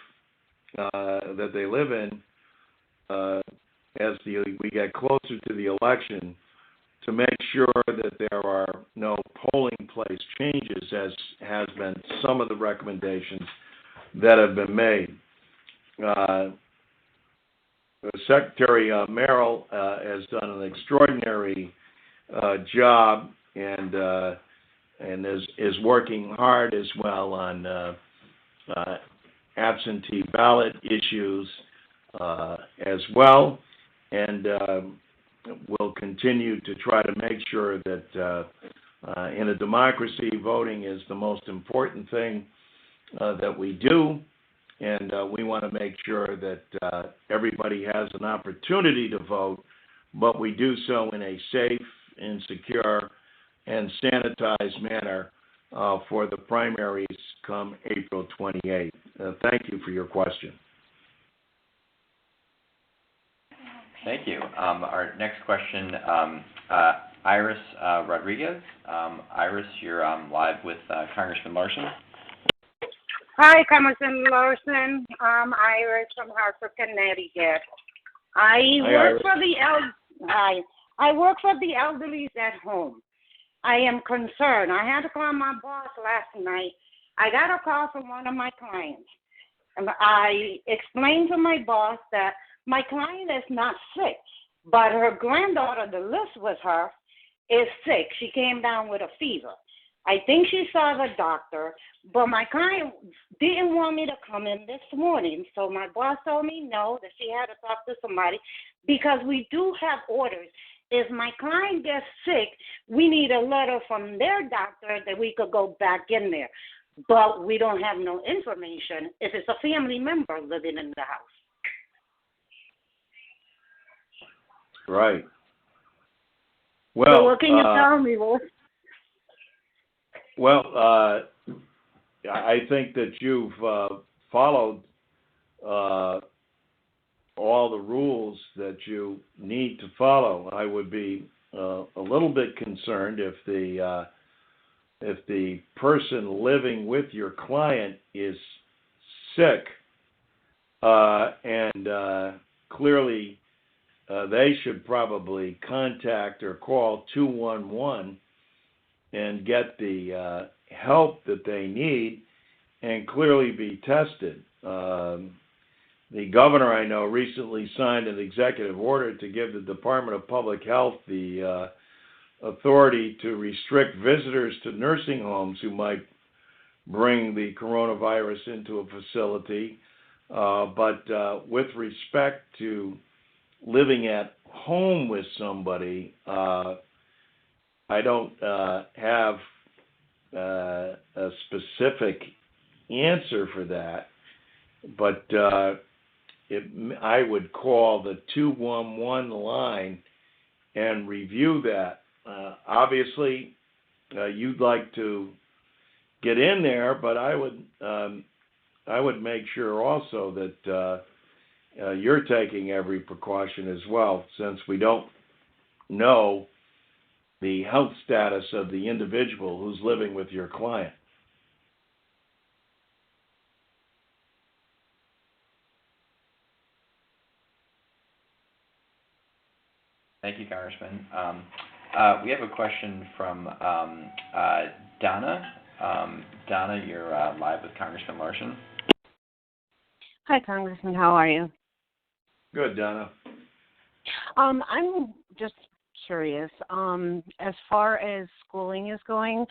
Speaker 2: in, as we get closer to the election, to make sure that there are no polling place changes, as has been some of the recommendations that have been made. Secretary Merrill has done an extraordinary job and is working hard as well on absentee ballot issues as well, and will continue to try to make sure that in a democracy, voting is the most important thing that we do, and we want to make sure that everybody has an opportunity to vote, but we do so in a safe and secure and sanitized manner for the primaries come April 28th. Thank you for your question.
Speaker 1: Thank you. Our next question, Iris Rodriguez. Iris, you're live with Congressman Larson.
Speaker 20: Hi, Congressman Larson. I'm Iris from Hartford, Connecticut. I work for the elderly at home. I am concerned. I had to call my boss last night. I got a call from one of my clients. And I explained to my boss that my client is not sick, but her granddaughter that lives with her is sick. She came down with a fever. I think she saw the doctor, but my client didn't want me to come in this morning. So my boss told me no, that she had to talk to somebody, because we do have orders. If my client gets sick, we need a letter from their doctor that we could go back in there. But we don't have no information if it's a family member living in the house.
Speaker 2: Right. Well,
Speaker 20: so what can you tell me, Will?
Speaker 2: Well, I think that you've followed all the rules that you need to follow. I would be a little bit concerned if the person living with your client is sick, and clearly they should probably contact or call 211 and get the help that they need and clearly be tested. The governor, I know, recently signed an executive order to give the Department of Public Health the authority to restrict visitors to nursing homes who might bring the coronavirus into a facility. But with respect to living at home with somebody, I don't have a specific answer for that, but I would call the 211 line and review that. Obviously, you'd like to get in there, but I would make sure also that you're taking every precaution as well, since we don't know the health status of the individual who's living with your client.
Speaker 1: Thank you, Congressman. We have a question from Donna. Donna, you're live with Congressman Larson.
Speaker 21: Hi, Congressman. How are you?
Speaker 2: Good, Donna.
Speaker 21: I'm just curious. As far as schooling is going,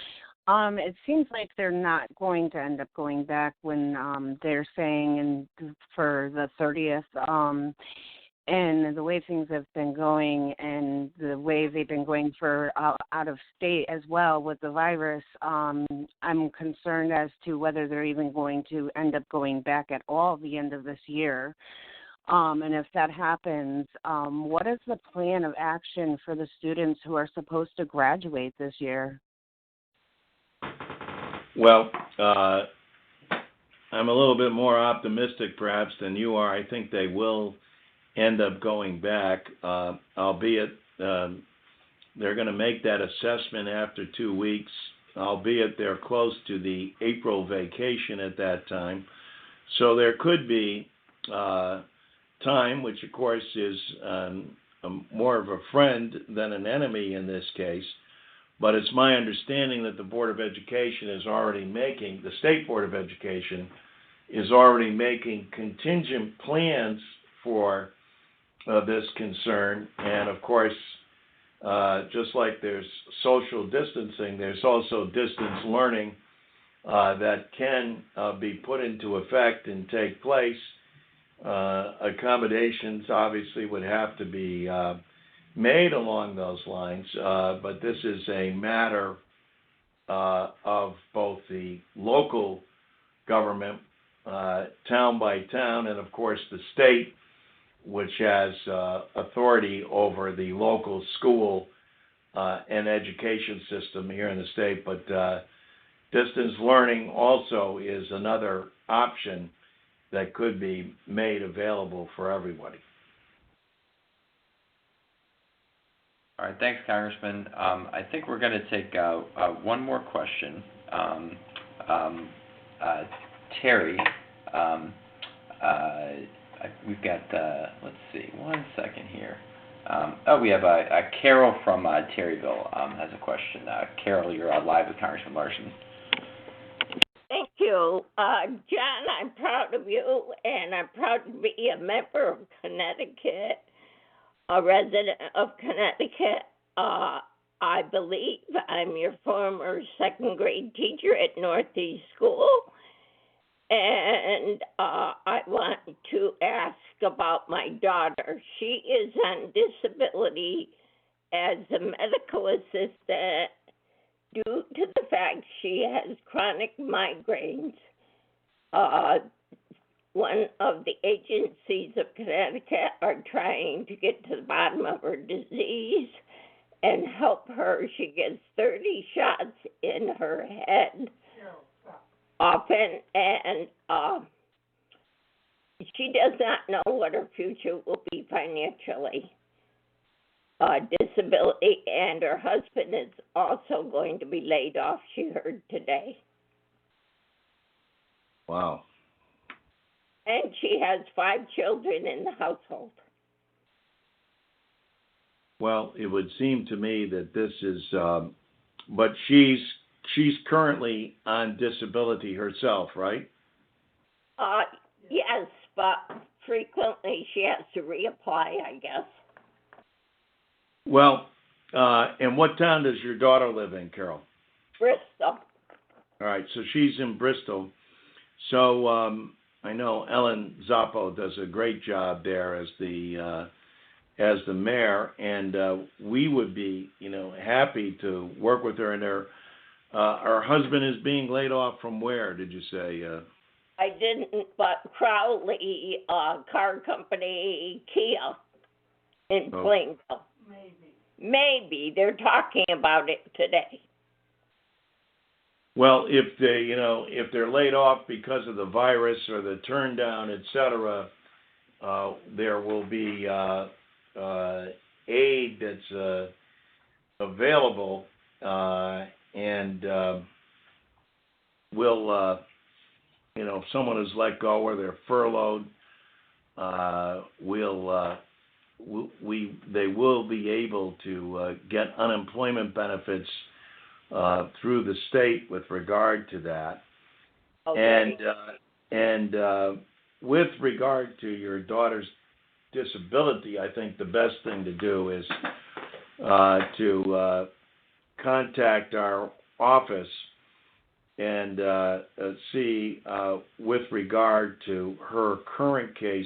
Speaker 21: it seems like they're not going to end up going back when they're saying for the 30th. And the way things have been going and the way they've been going for out of state as well with the virus, I'm concerned as to whether they're even going to end up going back at all at the end of this year. And if that happens, what is the plan of action for the students who are supposed to graduate this year?
Speaker 2: Well, I'm a little bit more optimistic perhaps than you are. I think they will end up going back, albeit they're going to make that assessment after 2 weeks, albeit they're close to the April vacation at that time. So there could be time, which of course is more of a friend than an enemy in this case. But it's my understanding that the Board of Education is already making, the State Board of Education is already making contingent plans for this concern. And of course, just like there's social distancing, there's also distance learning that can be put into effect and take place. Accommodations obviously would have to be made along those lines, but this is a matter of both the local government, town by town, and of course the state, which has authority over the local school and education system here in the state. But distance learning also is another option that could be made available for everybody.
Speaker 1: All right, thanks, Congressman. I think we're going to take one more question. Terry, we've got, let's see, 1 second here. We have Carol from Terryville has a question. Carol, you're live with Congressman Larson.
Speaker 3: Thank you. John, I'm proud of you, and I'm proud to be a member of Connecticut, a resident of Connecticut. I believe I'm your former second grade teacher at Northeast School. And I want to ask about my daughter. She is on disability as a medical assistant due to the fact she has chronic migraines. One of the agencies of Connecticut are trying to get to the bottom of her disease and help her. She gets 30 shots in her head often, and she does not know what her future will be financially. Disability, and her husband is also going to be laid off, she heard today.
Speaker 2: Wow.
Speaker 3: And she has 5 children in the household.
Speaker 2: Well, it would seem to me that this is, but she's currently on disability herself, right?
Speaker 3: Yes, but frequently she has to reapply, I guess.
Speaker 2: Well, and what town does your daughter live in, Carol?
Speaker 3: Bristol.
Speaker 2: All right, so she's in Bristol. So I know Ellen Zappo does a great job there as the mayor, and we would be, happy to work with her. And her husband is being laid off from where? Did you say?
Speaker 3: I didn't, but Crowley Car Company, Kia in Plainville. Maybe they're talking about it today.
Speaker 2: Well, if they, if they're laid off because of the virus or the turn down, et cetera, there will be aid that's available, and will, if someone is let go or they're furloughed, they will be able to get unemployment benefits through the state with regard to that.
Speaker 3: Okay.
Speaker 2: And with regard to your daughter's disability, I think the best thing to do is to contact our office and see with regard to her current case,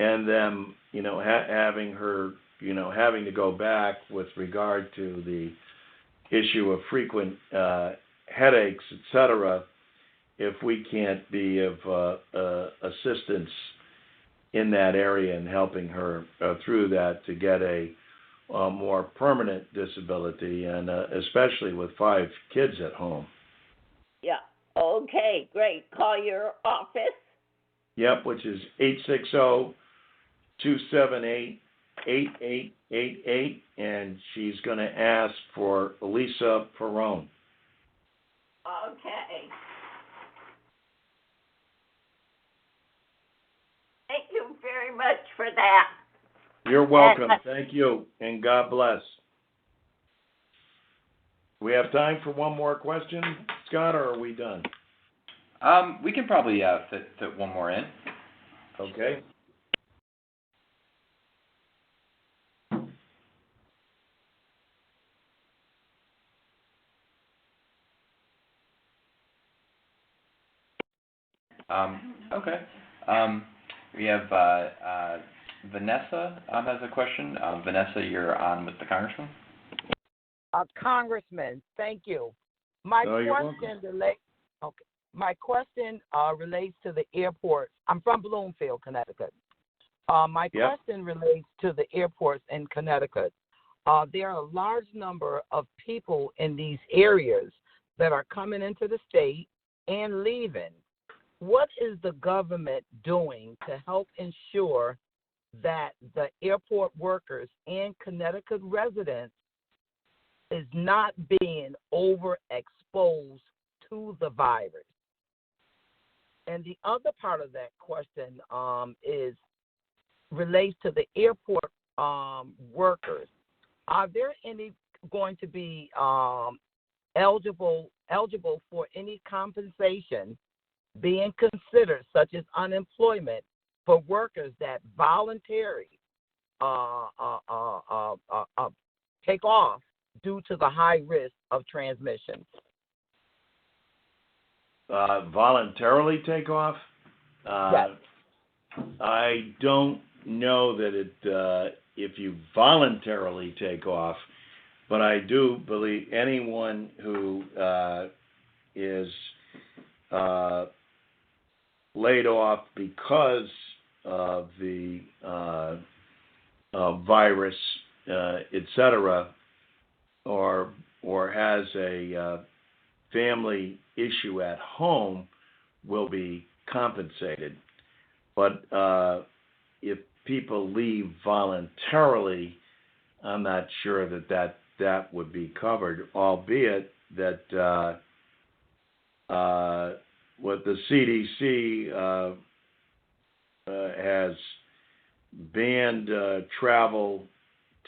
Speaker 2: and then having her having to go back with regard to the issue of frequent headaches, etc. If we can't be of assistance in that area and helping her through that to get a more permanent disability, and especially with 5 kids at home.
Speaker 3: Yeah. Okay, great. Call your office.
Speaker 2: Yep, which is 860-278-8888, and she's going to ask for Lisa Perrone.
Speaker 3: Okay. Thank you very much for that.
Speaker 2: You're welcome. Thank you, and God bless. We have time for one more question, Scott, or are we done?
Speaker 1: We can probably fit one more in.
Speaker 2: Okay.
Speaker 1: Okay. We have Vanessa has a question. Vanessa, you're on with the Congressman.
Speaker 4: Congressman, thank you. My question relates to the airport. I'm from Bloomfield, Connecticut. My question relates to the airports in Connecticut. There are a large number of people in these areas that are coming into the state and leaving. What is the government doing to help ensure that the airport workers and Connecticut residents is not being overexposed to the virus? And the other part of that question relates to the airport workers. Are there any going to be eligible for any compensation being considered, such as unemployment, for workers that voluntarily take off due to the high risk of transmission?
Speaker 2: Voluntarily take off?
Speaker 4: Yes.
Speaker 2: I don't know that if you voluntarily take off, but I do believe anyone who is laid off because of the virus, etc., or has a family issue at home will be compensated. But if people leave voluntarily, I'm not sure that would be covered, albeit that what the CDC has banned travel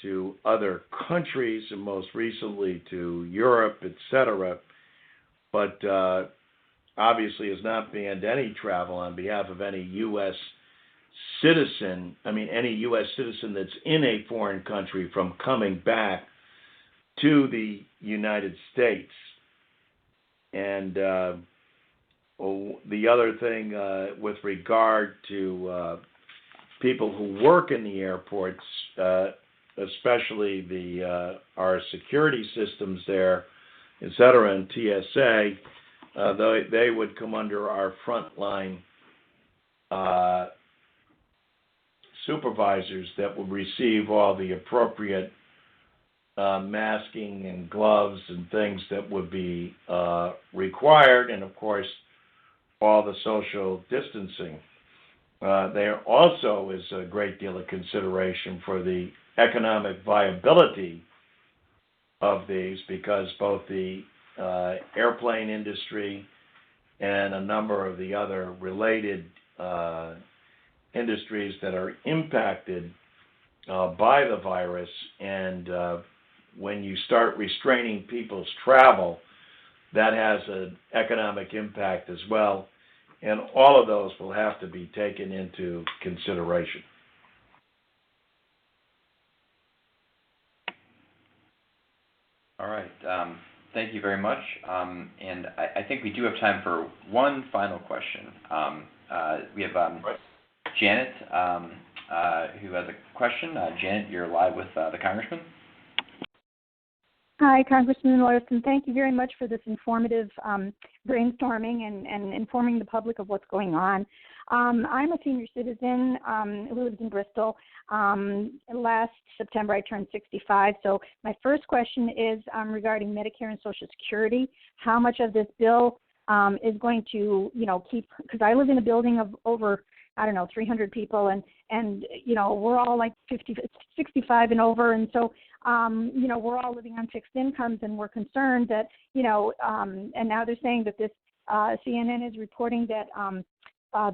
Speaker 2: to other countries, and most recently to Europe, etc., but obviously has not banned any travel on behalf of any U.S. citizen, any U.S. citizen that's in a foreign country from coming back to the United States. And the other thing with regard to people who work in the airports, especially our security systems there, et cetera, and TSA, they would come under our frontline supervisors that would receive all the appropriate masking and gloves and things that would be required, and of course all the social distancing. There also is a great deal of consideration for the economic viability of these, because both the airplane industry and a number of the other related industries that are impacted by the virus, and when you start restraining people's travel, that has an economic impact as well, and all of those will have to be taken into consideration.
Speaker 1: All right. Thank you very much. And I think we do have time for one final question. We have Janet, who has a question. Janet, you're live with the Congressman.
Speaker 5: Hi, Congressman Larson. Thank you very much for this informative brainstorming and informing the public of what's going on. I'm a senior citizen who lives in Bristol. Last September, I turned 65. So my first question is regarding Medicare and Social Security. How much of this bill is going to, keep, because I live in a building of over, 300 people, and we're all like 65 and over, and so, we're all living on fixed incomes, and we're concerned that, and now they're saying that this, CNN is reporting that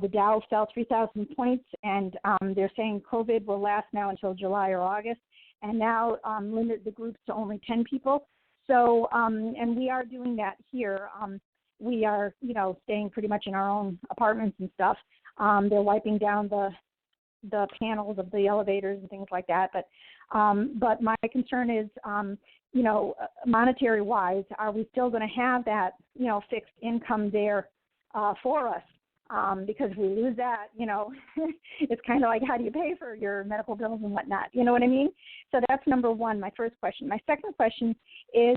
Speaker 5: the Dow fell 3,000 points, and they're saying COVID will last now until July or August, and now limit the groups to only 10 people. So, and we are doing that here. We are, staying pretty much in our own apartments and stuff. They're wiping down the panels of the elevators and things like that. But my concern is, monetary wise, are we still going to have that, fixed income there for us? Because if we lose that, it's kind of like, how do you pay for your medical bills and whatnot? You know what I mean? So that's number one, my first question. My second question is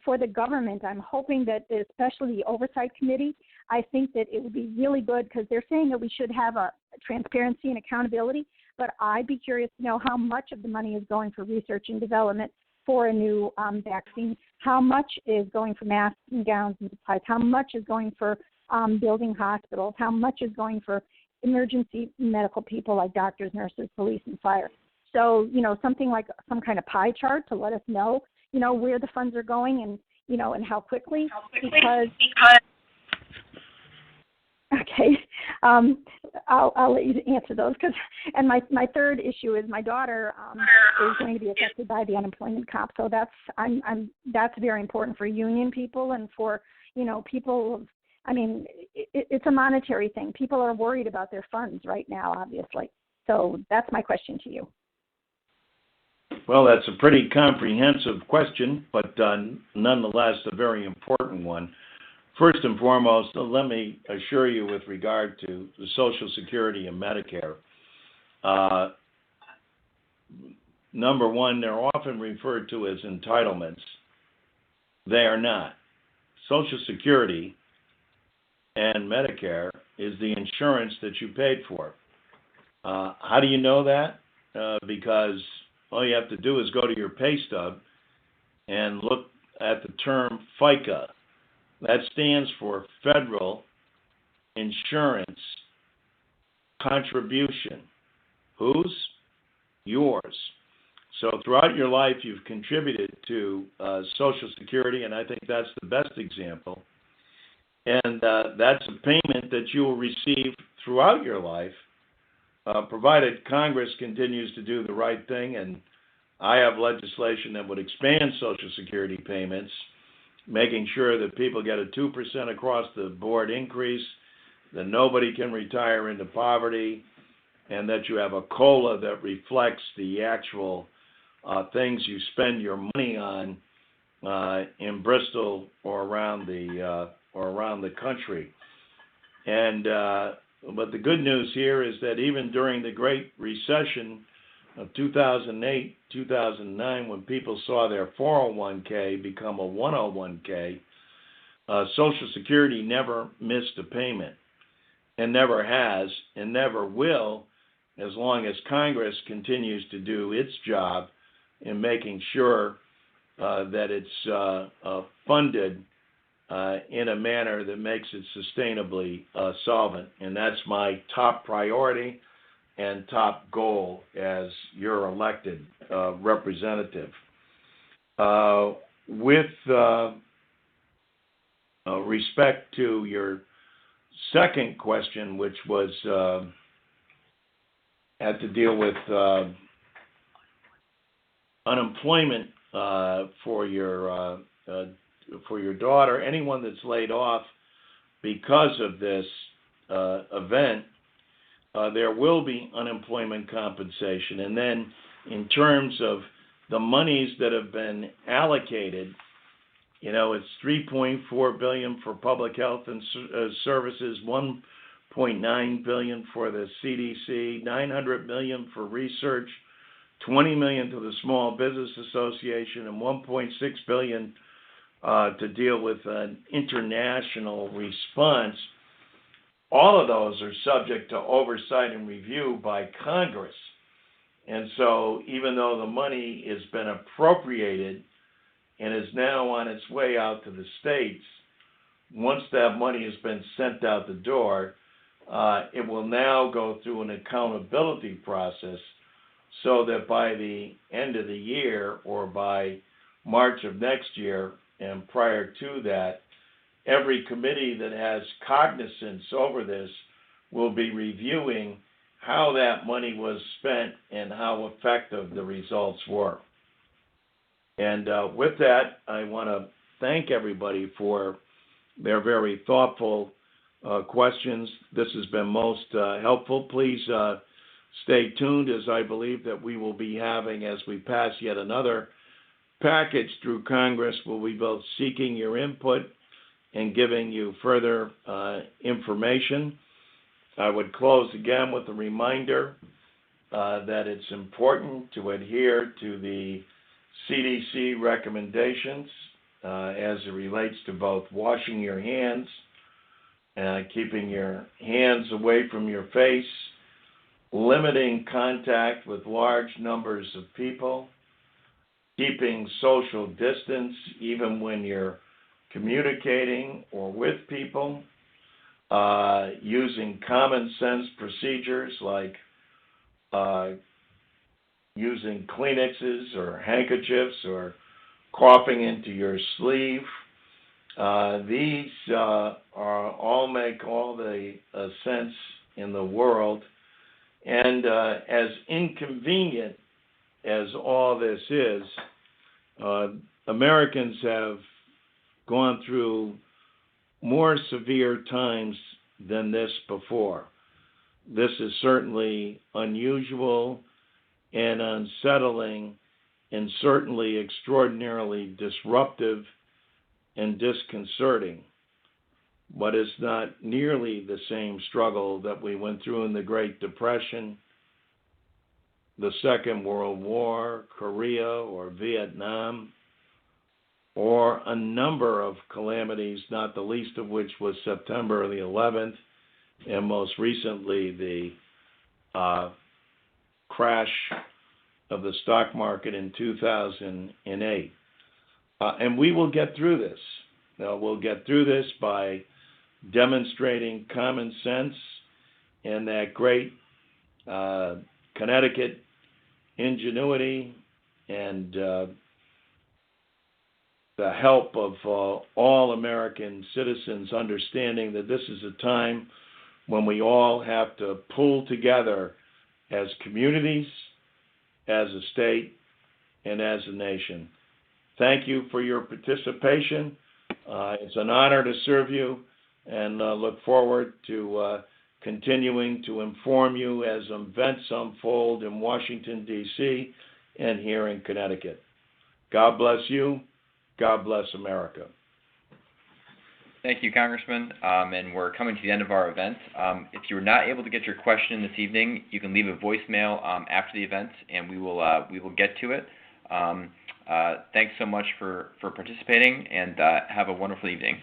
Speaker 5: for the government. I'm hoping that, especially the Oversight Committee, I think that it would be really good because they're saying that we should have a transparency and accountability, but I'd be curious to know how much of the money is going for research and development for a new vaccine, how much is going for masks and gowns and supplies, how much is going for building hospitals, how much is going for emergency medical people like doctors, nurses, police, and fire. So, something like some kind of pie chart to let us know, where the funds are going and, and how quickly. Because okay, I'll let you answer those. And my third issue is my daughter is going to be affected by the unemployment comp. So that's very important for union people and for, people. I mean, it's a monetary thing. People are worried about their funds right now, obviously. So that's my question to you.
Speaker 2: Well, that's a pretty comprehensive question, but nonetheless a very important one. First and foremost, let me assure you with regard to the Social Security and Medicare. Number one, they're often referred to as entitlements. They are not. Social Security and Medicare is the insurance that you paid for. How do you know that? Because all you have to do is go to your pay stub and look at the term FICA. That stands for Federal Insurance Contribution. Whose? Yours. So throughout your life, you've contributed to Social Security, and I think that's the best example. And that's a payment that you will receive throughout your life, provided Congress continues to do the right thing. And I have legislation that would expand Social Security payments, making sure that people get a 2% across the board increase, that nobody can retire into poverty, and that you have a COLA that reflects the actual things you spend your money on in Bristol or around the country. And but the good news here is that even during the Great Recession of 2008, 2009, when people saw their 401k become a 101k, Social Security never missed a payment, and never has, and never will, as long as Congress continues to do its job in making sure that it's funded in a manner that makes it sustainably solvent. And that's my top priority and top goal as your elected representative. With respect to your second question, which was had to deal with unemployment for your daughter, anyone that's laid off because of this event, there will be unemployment compensation. And then in terms of the monies that have been allocated, it's $3.4 billion for public health and services, $1.9 billion for the CDC, $900 million for research, $20 million to the Small Business Association, and $1.6 billion to deal with an international response. All of those are subject to oversight and review by Congress. And so even though the money has been appropriated and is now on its way out to the states, once that money has been sent out the door, it will now go through an accountability process so that by the end of the year or by March of next year and prior to that, every committee that has cognizance over this will be reviewing how that money was spent and how effective the results were. And with that, I want to thank everybody for their very thoughtful questions. This has been most helpful. Please stay tuned, as I believe that we will be having, as we pass yet another package through Congress, we'll be both seeking your input and giving you further information. I would close again with a reminder that it's important to adhere to the CDC recommendations as it relates to both washing your hands, keeping your hands away from your face, limiting contact with large numbers of people, keeping social distance even when you're communicating or with people, using common sense procedures like using Kleenexes or handkerchiefs or coughing into your sleeve. These all make all the sense in the world. And as inconvenient as all this is, Americans have gone through more severe times than this before. This is certainly unusual and unsettling and certainly extraordinarily disruptive and disconcerting. But it's not nearly the same struggle that we went through in the Great Depression, the Second World War, Korea, or Vietnam, or a number of calamities, not the least of which was September the 11th, and most recently the crash of the stock market in 2008. And we will get through this. We'll get through this by demonstrating common sense and that great Connecticut ingenuity and the help of all American citizens understanding that this is a time when we all have to pull together as communities, as a state, and as a nation. Thank you for your participation. It's an honor to serve you, and look forward to continuing to inform you as events unfold in Washington, D.C. and here in Connecticut. God bless you. God bless America.
Speaker 1: Thank you, Congressman. And we're coming to the end of our event. If you're not able to get your question this evening, you can leave a voicemail after the event, and we will get to it. Thanks so much for participating, and have a wonderful evening.